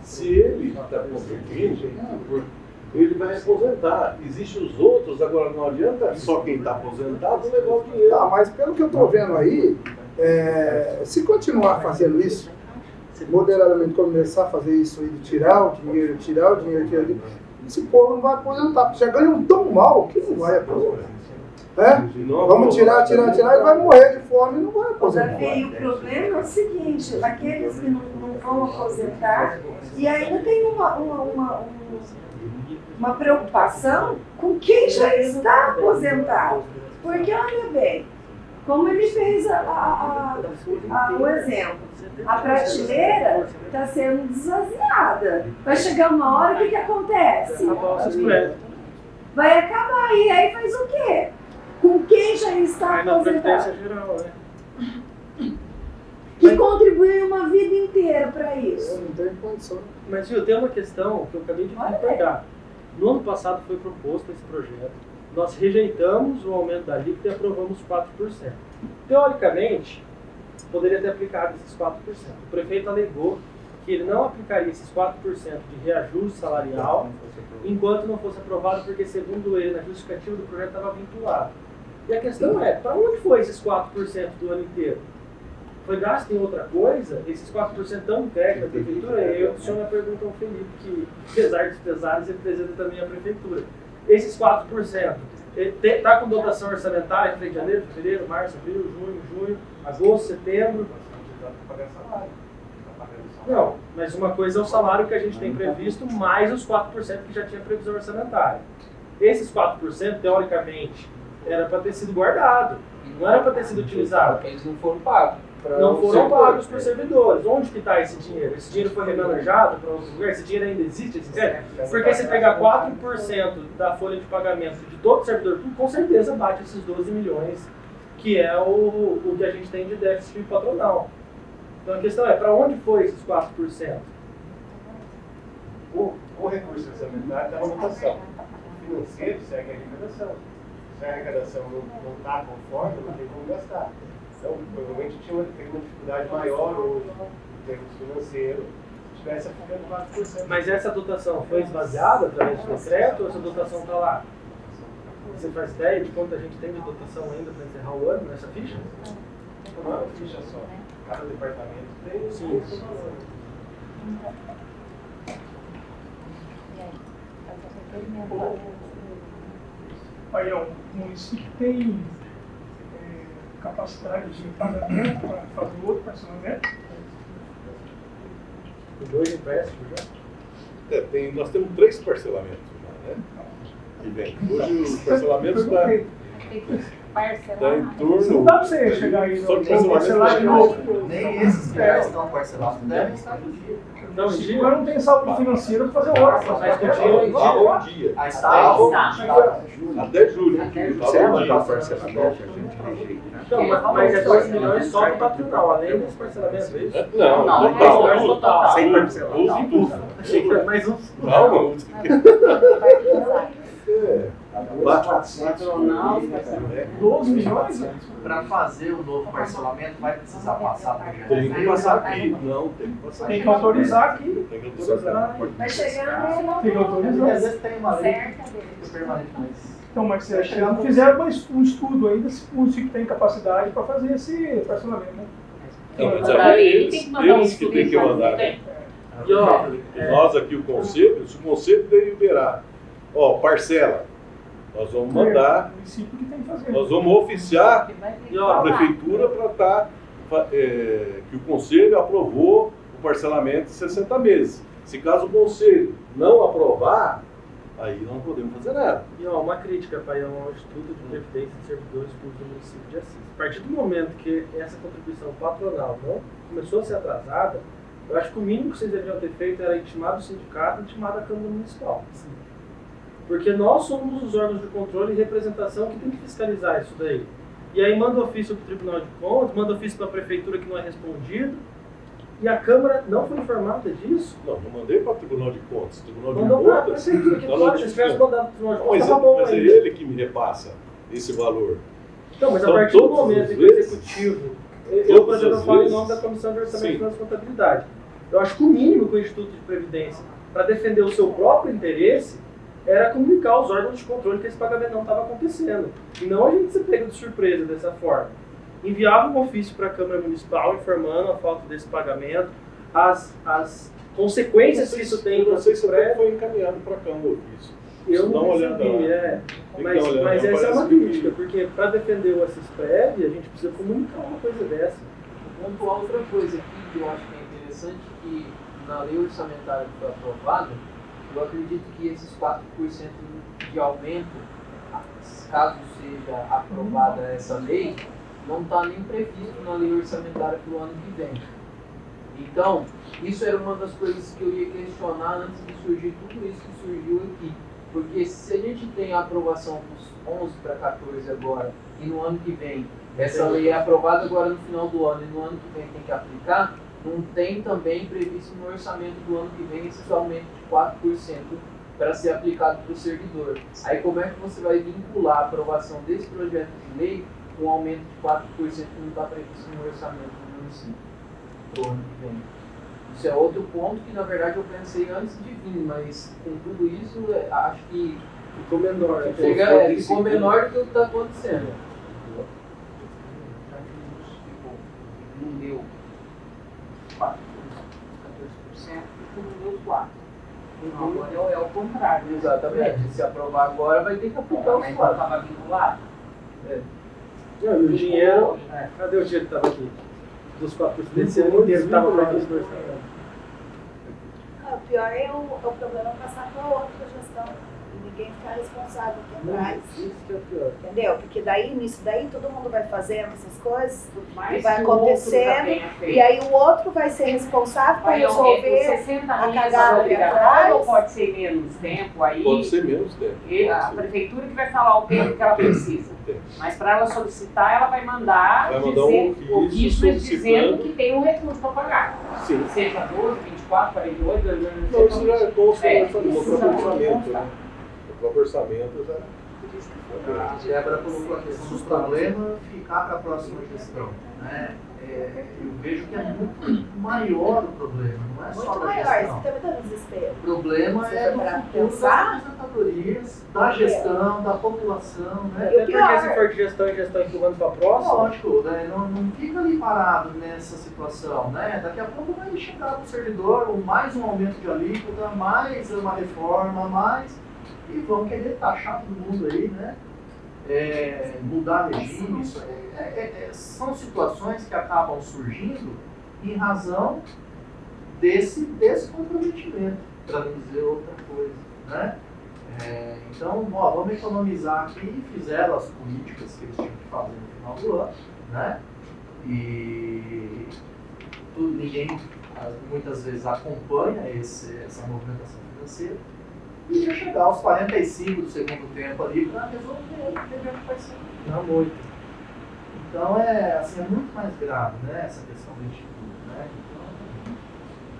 Se ele está contribuindo, ele vai aposentar. Existem os outros, agora não adianta só quem está aposentado levar o dinheiro. Tá, mas pelo que eu estou vendo aí, se continuar fazendo isso, moderadamente começar a fazer isso aí, de tirar o dinheiro, esse povo não vai aposentar, porque já ganham tão mal que não vai aposentar. Vamos tirar, e vai morrer de fome e não vai aposentar. Davi, o problema é o seguinte, aqueles que não vão aposentar, e ainda tem uma preocupação com quem já está aposentado. Porque, olha bem, como ele fez o exemplo, a prateleira está sendo desvaziada. Vai chegar uma hora, o que acontece? Vai acabar, e aí faz o quê? Com quem já está Aí na Previdência aposentado? Geral, né? Que contribuiu uma vida inteira para isso. Não tem condição. Mas, viu, tem uma questão que eu acabei de recordar. No ano passado foi proposto esse projeto, nós rejeitamos o aumento da alíquota e aprovamos 4%. Teoricamente, poderia ter aplicado esses 4%. O prefeito alegou que ele não aplicaria esses 4% de reajuste salarial enquanto não fosse aprovado, porque, segundo ele, na justificativa do projeto estava vinculado. E a questão é, para onde foi esses 4% do ano inteiro? Foi gasto em outra coisa? Esses 4% estão em crédito da prefeitura? E eu questiono a pergunta ao Felipe, que, apesar dos pesares, ele representa também a prefeitura. Esses 4%, está com dotação orçamentária de janeiro, fevereiro, março, abril, junho, agosto, setembro? para pagar salário. Tá pagando salário. Não, mas uma coisa é o salário que a gente tem previsto, mais os 4% que já tinha previsão orçamentária. Esses 4%, teoricamente, era para ter sido guardado, não era para ter sido utilizado. Eles não foram pagos. Não foram pagos por servidores. Onde que está esse dinheiro? Esse dinheiro foi remanejado para outros lugares? Esse dinheiro ainda existe? Esse dinheiro? Porque se pegar 4% da folha de pagamento de todo servidor público, com certeza bate esses 12 milhões, que é o que a gente tem de déficit patronal. Então a questão é, para onde foi esses 4%? O recurso orçamentário está na votação. O financeiro segue a arrecadação. Se a arrecadação não está conforme, não tem como gastar. Então, provavelmente tem uma dificuldade maior hoje em termos financeiros se tivesse aplicando 4%. Mas essa dotação foi esvaziada através do decreto ou essa dotação está lá? Você faz ideia de quanto a gente tem de dotação ainda para encerrar o ano nessa ficha? Não é uma ficha só. Cada departamento tem. Sim. Aí, ó, o município tem capacidade de pagamento para fazer outro parcelamento? Dois empréstimos já? Nós temos 3 parcelamentos já, né? Que vem. Hoje o parcelamento está em torno. Não dá para você chegar aí Só no que parcelar de novo. Nem esses que já estão parcelados devem estar no dia. Não, O Chico não tem saldo financeiro para fazer outro. Mas continua um dia. Aí está. Até julho. Não, mas é 2 milhões só do patronal, além desse parcelamento, é isso? Não, total. Sem parcelar. Tudo. Mais um. Calma. Patronal, 12 milhões? Para fazer o novo parcelamento, vai precisar passar por já. Tem que passar aqui. Não, tem que passar aqui. Tem que autorizar aqui. Tem que autorizar. Vai chegar no Tem que Às autorizar. vezes tem uma lei Certa deles. permanente, mas Então, mas vocês não fizeram um estudo ainda se o município tem capacidade para fazer esse parcelamento, né? Não, mas Pra aí ele tem que mandar um eles que tem que estudo, mandar. não tem. E ó, Nós aqui, o conselho, se o conselho deliberar, parcela, nós vamos mandar, O município que tem que fazer. nós vamos oficiar e a ó, prefeitura para estar, que o conselho aprovou o parcelamento de 60 meses. Se caso o conselho não aprovar, aí não podemos fazer nada. E ó, uma crítica, pai, ao Instituto de Previdência de Servidores Públicos do município de Assis. A partir do momento que essa contribuição patronal não começou a ser atrasada, eu acho que o mínimo que vocês deveriam ter feito era intimar o sindicato e intimar a Câmara Municipal. Porque nós somos os órgãos de controle e representação que tem que fiscalizar isso daí. E aí manda ofício para o Tribunal de Contas, manda ofício para a Prefeitura que não é respondido, e a Câmara não foi informada disso. Não mandei para o Tribunal de Contas. O Tribunal de Mandou para a Contas. Prefeitura, que nós claro, não se tivesse discutimos. mandado para o Tribunal de Mas, Contas, estava bom mas é ainda. ele que me repassa esse valor. Então, mas a São partir do todas momento as em que o vezes? Executivo, eu, Todas por exemplo, as eu falo em vezes? nome da Comissão de Orçamento e Sim. Finanças e Contabilidade. Eu acho que o mínimo que o Instituto de Previdência, para defender o seu próprio interesse, era comunicar aos órgãos de controle que esse pagamento não estava acontecendo. E não a gente se pega de surpresa dessa forma. Enviava um ofício para a Câmara Municipal informando a falta desse pagamento, as consequências que isso tem Eu no não sei se até prédio. foi encaminhado para cá o ofício. Eu Dá não uma olhada recebi, lá. Tem que Mas, dar uma olhada, mas essa é uma parece que- crítica, porque para defender o Assisprev, a gente precisa comunicar uma coisa dessa. Vou pontuar outra coisa aqui que eu acho que é interessante, que na lei orçamentária que foi aprovada, eu acredito que esses 4% de aumento, caso seja aprovada essa lei, não está nem previsto na lei orçamentária para o ano que vem. Então, isso era uma das coisas que eu ia questionar antes de surgir tudo isso que surgiu aqui. Porque se a gente tem a aprovação dos 11 para 14 agora, e no ano que vem, essa lei é aprovada agora no final do ano, e no ano que vem tem que aplicar, não tem também previsto no orçamento do ano que vem esse aumento de 4% para ser aplicado para o servidor. Aí como é que você vai vincular a aprovação desse projeto de lei com um aumento de 4% que não está previsto no orçamento do município do ano que vem? Isso é outro ponto que na verdade eu pensei antes de vir, mas com tudo isso acho que Ficou menor. né? ficou menor do que o que está acontecendo. Não deu 4%, 14%, e não deu 4%. Então, agora é o contrário. Exatamente. Se aprovar agora vai ter que aplicar os Mas não 4. estava vinculado. Não, e o dinheiro. Cadê o dinheiro que estava aqui? dos 4% desse ano inteiro que estava previsto no orçamento. O pior é o problema passar para outra gestão. E ninguém ficar responsável aqui atrás. Isso que é o pior. Entendeu? Porque daí, nisso daí, todo mundo vai fazendo essas coisas Mas e vai que o outro já acontecendo. tenha feito. E aí o outro vai ser responsável para Vai resolver. 60 a dias cagada ali obrigatório atrás. ou pode ser menos tempo aí? Pode ser menos tempo. E a Pode ser. prefeitura que vai falar o tempo que ela precisa. Tem. Mas para ela solicitar, ela vai mandar, Vai mandar um ofício dizendo solicitando. que tem um recurso para pagar. Sim. Seja 12, 24, 48, Não, isso já consta no isso próprio já orçamento, consta. né? O próprio orçamento já. A Débora colocou a questão do problema ficar para a próxima gestão. Né? Eu vejo que é muito maior o problema, não é só Muito da maior, gestão. isso também dá desespero. O problema Você é vai parar do pra futuro das pensar? aposentadorias, da gestão, da população. Né? Até pior- porque se for de gestão em gestão empurrando para a próxima, Lógico, né? não fica ali parado nessa situação, né? Daqui a pouco vai chegar para o servidor mais um aumento de alíquota, mais uma reforma, mais... E vão querer taxar todo mundo aí, né? Mudar regime, isso são situações que acabam surgindo em razão desse comprometimento, para não dizer outra coisa, né? Então, vamos economizar aqui e fizeram as políticas que eles tinham que fazer no final do ano, né? E ninguém muitas vezes acompanha essa movimentação financeira e já chegar aos 45 do segundo tempo ali para resolver o que vai ser. não muito. Então é muito mais grave, né, essa questão do instituto, né?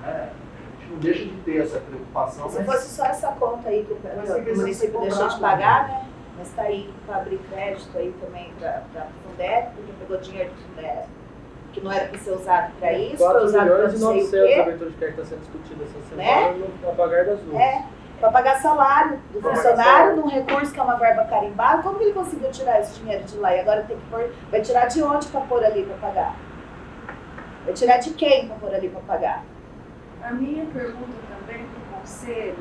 Então, a gente não deixa de ter essa preocupação. Se mas fosse só essa conta aí que o Mas tem que município ser deixou de cobrado, pagar, né? Mas está aí para abrir crédito aí também para o Fundeb, porque pegou dinheiro do Fundeb, que não era para ser usado para isso, foi 4 usado para milhões não e sei 900 o a quê. abertura de crédito está sendo discutida essa Né? semana no apagar das luzes. Para pagar salário do Pra pagar funcionário, salário. num recurso que é uma verba carimbada. Como que ele conseguiu tirar esse dinheiro de lá? E agora tem que pôr. Vai tirar de onde para pôr ali para pagar? Vai tirar de quem para pôr ali para pagar? A minha pergunta também para o conselho,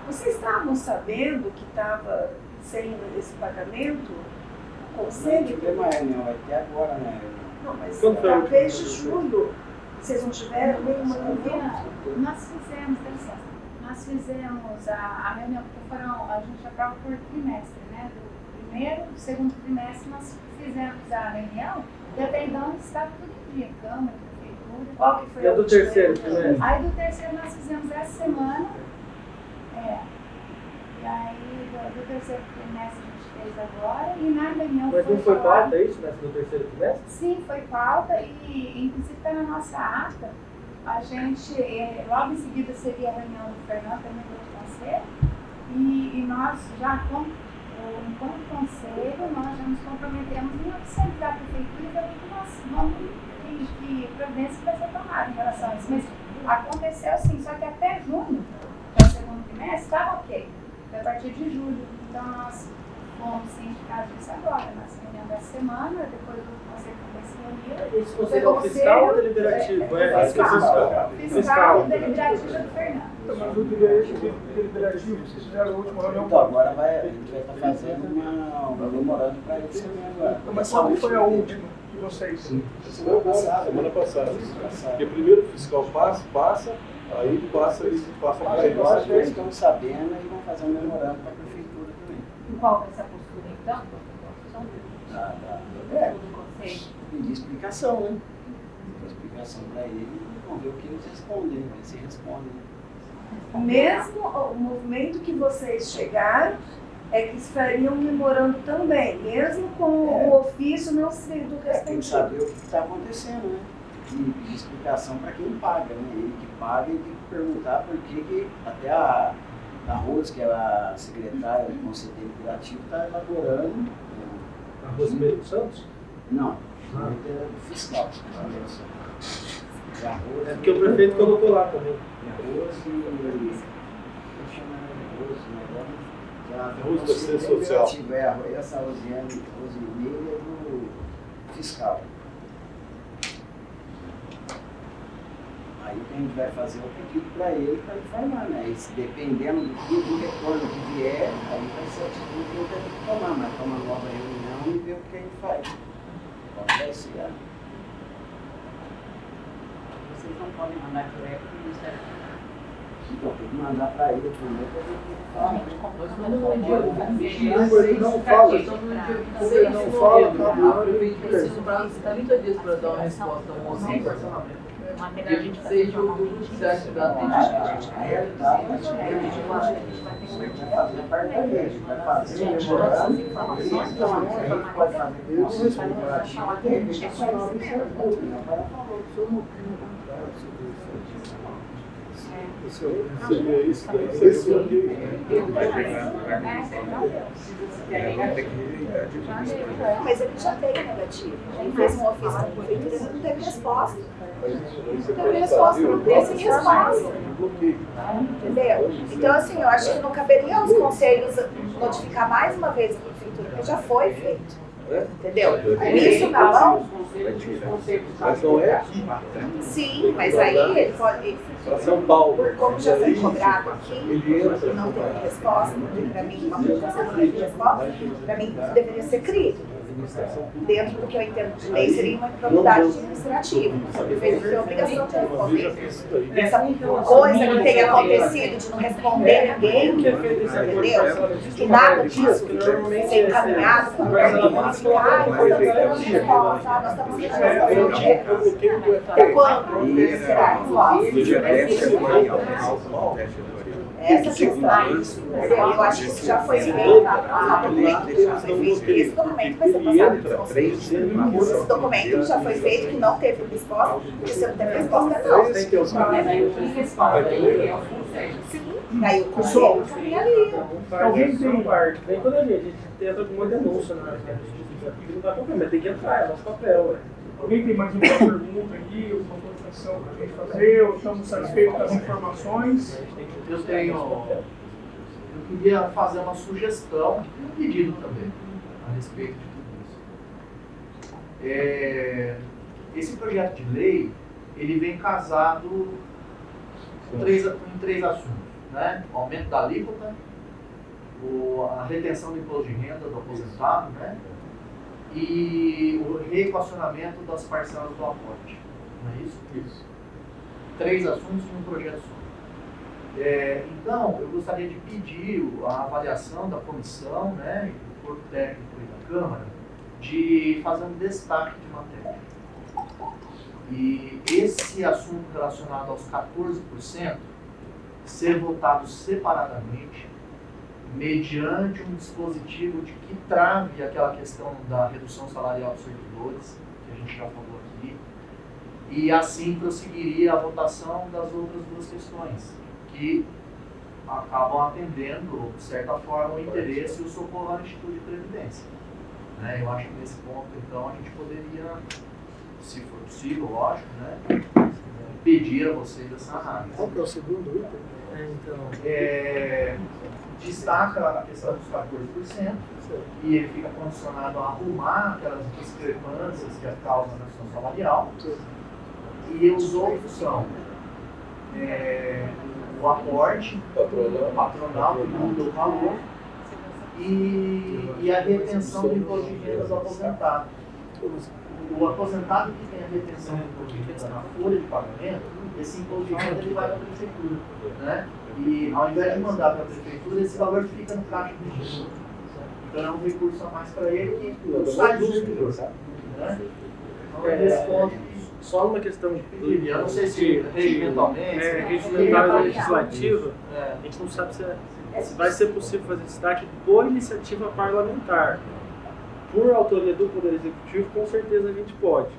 vocês estavam sabendo que estava sendo esse pagamento? O conselho? Tivemos uma reunião até agora, né? Não, mas Quando foi a última desde reunião? julho, vocês não tiveram nenhuma reunião? Nós fizemos, dá licença, nós fizemos a reunião, porque a gente aprova por trimestre, né? Do primeiro, do segundo trimestre, nós fizemos a reunião e até então estava tudo em dia, Câmara, Prefeitura. Qual que foi E a do última terceiro reunião? trimestre? Aí do terceiro nós fizemos essa semana, e aí do terceiro trimestre a gente fez agora, e na reunião Mas não foi falado- pauta isso, né? No terceiro trimestre? Sim, foi pauta e inclusive está na nossa ata. A gente, logo em seguida seria a reunião do Fernando, também do conselho, e nós já, enquanto conselho, nós já nos comprometemos em observar a prefeitura e ver o que nós vamos, que providência vai ser tomada em relação a isso. Mas aconteceu sim, só que até junho, que é o segundo trimestre, estava ok. Foi a partir de julho. Então nós fomos cientificados disso agora, nessa reunião da semana, depois do conselho também se reuniu. Esse conselho é o fiscal ou deliberativo? É fiscal. Fiscal e deliberativo do Fernando. Mas o deliberativo, vocês fizeram a última reunião. Então, agora a gente vai estar fazendo um memorando para eles também agora. Mas qual que foi a última que vocês? Semana passada. Porque primeiro o fiscal passa, aí passa e passa para ele. Agora eles estão sabendo e vão fazer um memorando para a prefeitura também. E qual vai ser a postura então? Do conselho. Pedir explicação, né? Pedir explicação para eles e vão ver o que eles respondem, ver se respondem. Mesmo o movimento que vocês chegaram é que fariam um memorando também, mesmo com o ofício não sendo Tem que respondido. saber o que está acontecendo, né? E pedir explicação para quem paga, né? Ele que paga e tem que perguntar por que até a Rose, que é a secretária do Conselho Deliberativo, está elaborando. A Rosemary dos Santos? Não, é do fiscal. É porque o prefeito colocou lá também. Rose da Assistência Social. Essa Rosiane é do fiscal. Aí que a gente vai fazer o pedido para ele para informar, né? E se dependendo do retorno que vier, aí vai ser a atitude que ele tem que tomar, mas toma uma nova reunião e ver o que a gente faz. Qual vai ser vocês não podem mandar direto para o Ministério Público. Então, tem que mandar para ele primeiro para ver o que ele fala. Ele não fala. Ele não fala, A prefeitura precisa prazo de 30 dias para dar uma resposta ao mocinho. Dia 26 de outubro, você acha que dá tempo? A realidade é que a gente vai fazer a parte da gente, vai fazer o memorado, e então a gente pode fazer com o comparativo dele, que é só o Ministério Público, não vai falar do seu motivo. Seria isso daí, seria ok. Mas ele já tem negativo. Ele fez um ofício com a prefeitura, ele não teve resposta. Não teve resposta, não teve resposta. Entendeu? Então, assim, eu acho que não caberia aos conselhos notificar mais uma vez a prefeitura, porque já foi feito. Entendeu? Com isso na mão. Mas não é aqui. Sim, mas aí ele pode. Para São Paulo. Como já foi cobrado aqui, não teve resposta, porque para mim, uma coisa que não teve resposta, para mim deveria ser crime. Dentro do que eu entendo de lei, seria uma improbidade administrativa. O prefeito tem a obrigação de responder. Essa coisa que tem acontecido de não responder ninguém, entendeu? Que nada disso ser encaminhado para o municipal, nós estamos tentando. Até quando será essa questão, eu acho que isso já foi feito na esse documento vai ser passado para os conselhos. Esse documento já foi feito, que não teve resposta, porque se não teve resposta, não. Sim, aí o conselho caminha ali. Alguém tem parte. Bem quando a gente entra com uma denúncia na justiça aqui, não dá problema, mas tem que entrar, é nosso papel, ué. Alguém tem mais uma pergunta aqui, alguma colocação para a gente fazer, ou estamos satisfeitos com as informações? Eu queria fazer uma sugestão e um pedido também a respeito de tudo isso. Esse projeto de lei, ele vem casado em três assuntos, né? O aumento da alíquota, a retenção do imposto de renda do aposentado, né? E o reequacionamento das parcelas do aporte. Não é isso? Isso. 3 assuntos em um projeto só. Então, eu gostaria de pedir a avaliação da comissão, né, do corpo técnico e da Câmara, de fazer um destaque de matéria. E esse assunto relacionado aos 14% ser votado separadamente, mediante um dispositivo de que trave aquela questão da redução salarial dos servidores, que a gente já falou aqui, e assim prosseguiria a votação das outras 2 questões, que acabam atendendo, de certa forma, o interesse e o socorro ao Instituto de Previdência. Né? Eu acho que nesse ponto, então, a gente poderia, se for possível, lógico, né, pedir a vocês essa análise. Qual que é o segundo item? Destaca a questão dos 14%, e ele fica condicionado a arrumar aquelas discrepâncias que causam na questão salarial. E os outros são o aporte patronal, que não deu valor, e a retenção do imposto de renda do aposentado. O aposentado que tem a retenção do imposto de renda na folha de pagamento, esse imposto de renda ele vai para a prefeitura, né? E ao invés de mandar para a prefeitura, esse valor fica no caixa do instituto. Então é um recurso a mais para ele que não sai do servidor, né? Então é desse ponto que só uma questão de. Eu não sei se regimentalmente. Regimental legislativa, a gente não sabe se vai ser possível fazer destaque por iniciativa parlamentar. Por autoria do Poder Executivo, com certeza a gente pode.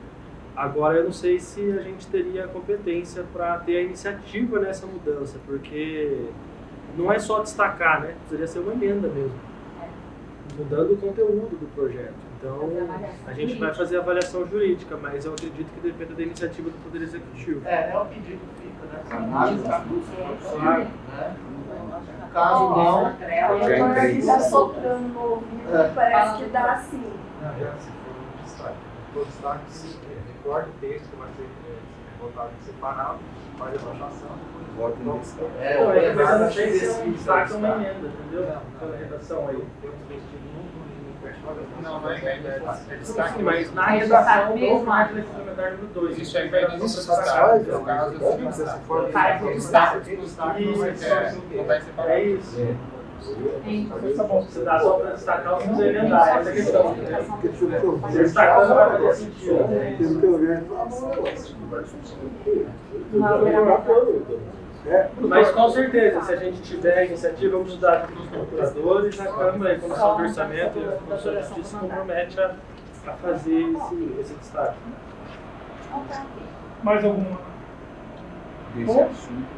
Agora, eu não sei se a gente teria competência para ter a iniciativa nessa mudança, porque não é só destacar, né? Precisaria ser uma emenda mesmo, mudando o conteúdo do projeto. Então, a gente vai fazer a avaliação jurídica, mas eu acredito que depende da iniciativa do Poder Executivo. É o pedido que fica, né? Análise da possível, né? Caso não, está soprando no ouvido, parece que dá assim. O destaque se recorta o texto, vai ser votado separado, faz a votação, vota em lista. Mas eu não sei se é um destaque ou uma emenda, entendeu? Pela redação aí. Temos vestido muito Não, não é destaque, Mas na redação do projeto de lei complementar número 2. Existe a vedação Isso para satisfaz, destaque. No caso, dessa forma. Faz o destaque não vai separar. É isso. Sim. Tá bom, se dá só para destacar, não precisa emendar. Essa é a questão. Porque pelo que eu Se destacando vai fazer sentido. pelo que eu vejo, Mas com certeza, se a gente tiver a iniciativa, vamos dar aqui para os procuradores, na Câmara, a Comissão do Orçamento e a Comissão de Justiça se compromete a fazer esse destaque. Mais alguma? Desse assunto.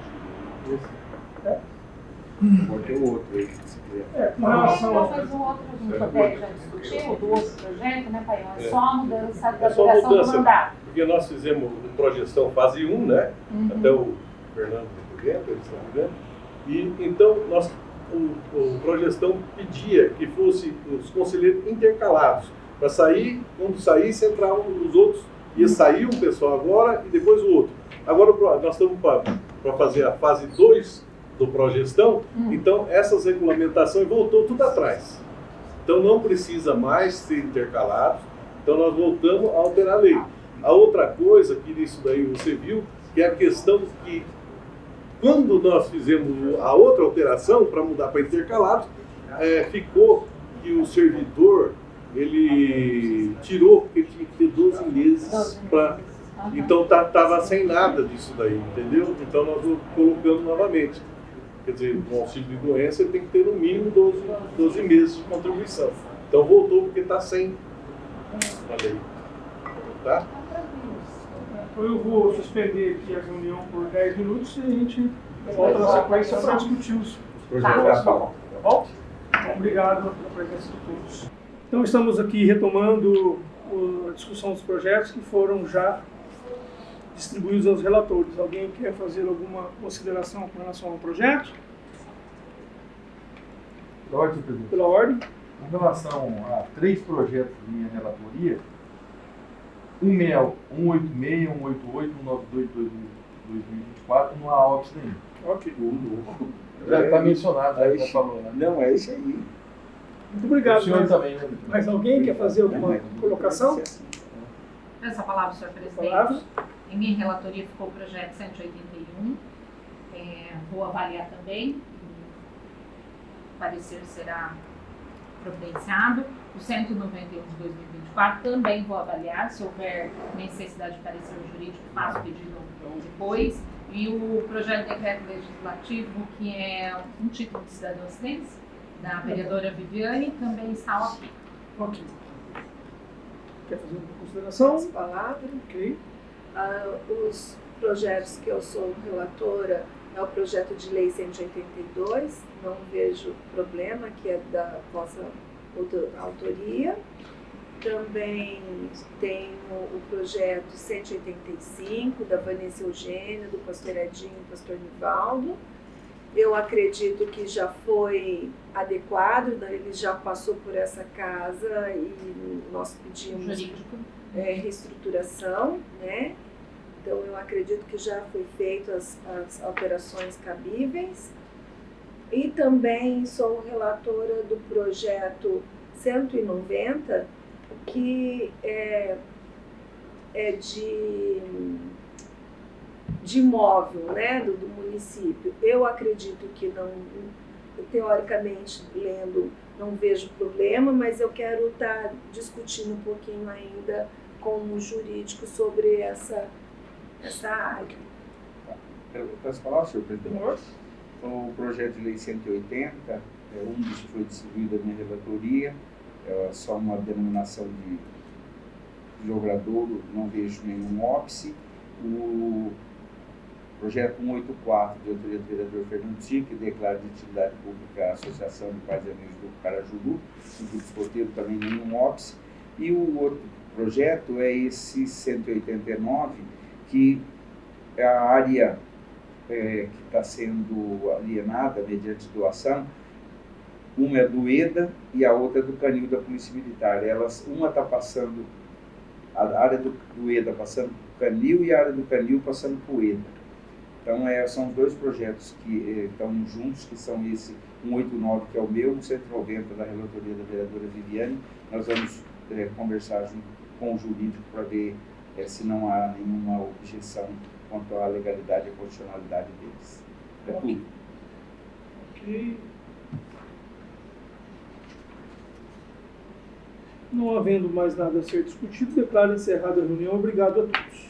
Pode ter outro aí, se quiser. Com relação ao... Mas o outro a gente até já discutiu, do outro projeto, né, Paião? É só a mudança da É só duração do mudança, mandato. porque nós fizemos projeção fase 1, né? Até o Fernando Vento, se não me engano. E então o projeção pedia que fosse os conselheiros intercalados, para sair, quando saísse, entravam os outros, ia sair um pessoal agora e depois o outro. Agora nós estamos para fazer a fase 2 do progestão, então essas regulamentações voltou tudo atrás. Então não precisa mais ser intercalados, então nós voltamos a alterar a lei. A outra coisa, que nisso daí você viu, que é a questão que quando nós fizemos a outra alteração para mudar para intercalados, ficou que o servidor, ele tirou, porque tinha que ter 12 meses para... Então estava sem nada disso daí, entendeu? Então nós colocamos novamente. Quer dizer, no auxílio de doença ele tem que ter no mínimo 12 meses de contribuição. Então voltou porque está sem a lei. Tá? Então eu vou suspender aqui a reunião por 10 minutos e a gente volta na sequência para discutir os projetos. Tá bom? Então, obrigado pela presença de todos. Então estamos aqui retomando a discussão dos projetos que foram já distribuídos aos relatores. Alguém quer fazer alguma consideração com relação ao projeto? Pela ordem, presidente. Pela ordem. Com relação a 3 projetos de minha relatoria, 186, 188, 192 de 2024, não há óbice nenhum. Ok. Já está mencionado, já falou, né? Não, é isso aí. Muito obrigado. O senhor também, né? Mais alguém quer fazer alguma colocação? Essa palavra, senhor presidente. Palavra. Em minha relatoria ficou o projeto 181. Vou avaliar também. O parecer será providenciado. O 191 de 2024 também vou avaliar. Se houver necessidade de parecer jurídico, faço pedido depois. E o projeto de decreto legislativo, que é um título de cidadãos da vereadora Viviane, também está aqui. Ok. Quer fazer alguma consideração? As palavras. Ok. Os projetos que eu sou relatora é o projeto de lei 182, não vejo problema, que é da vossa autoria. Também tenho o projeto 185, da Vanessa Eugênia, do pastor Edinho e do pastor Nivaldo. Eu acredito que já foi adequado, ele já passou por essa casa e nós pedimos reestruturação, né? Então eu acredito que já foi feito as alterações cabíveis. E também sou relatora do projeto 190, que é de imóvel, né, do município. Eu acredito que não, teoricamente, lendo, não vejo problema, mas eu quero estar discutindo um pouquinho ainda com o jurídico sobre essa área. Posso falar, senhor presidente? O projeto de lei 180, um dos que foi distribuído da minha relatoria, é só uma denominação de jogadouro, não vejo nenhum óbice. O projeto 184, de autoria do vereador Fernando Chico, que declara de utilidade pública a Associação de Pais e Amigos do Carajuru, do escoteiro, também nenhum óbice. E o outro projeto é esse 189, que é a área que está sendo alienada mediante doação. Uma é do EDA e a outra é do Canil da Polícia Militar. Uma está passando, a área do EDA passando para o Canil e a área do Canil passando para o EDA. Então, são os dois projetos que estão juntos, que são esse 189, que é o meu, 190 da relatoria da vereadora Viviane. Nós vamos conversar junto com o jurídico para ver se não há nenhuma objeção quanto à legalidade e constitucionalidade deles. É tudo. Ok. Não havendo mais nada a ser discutido, declaro encerrada a reunião. Obrigado a todos.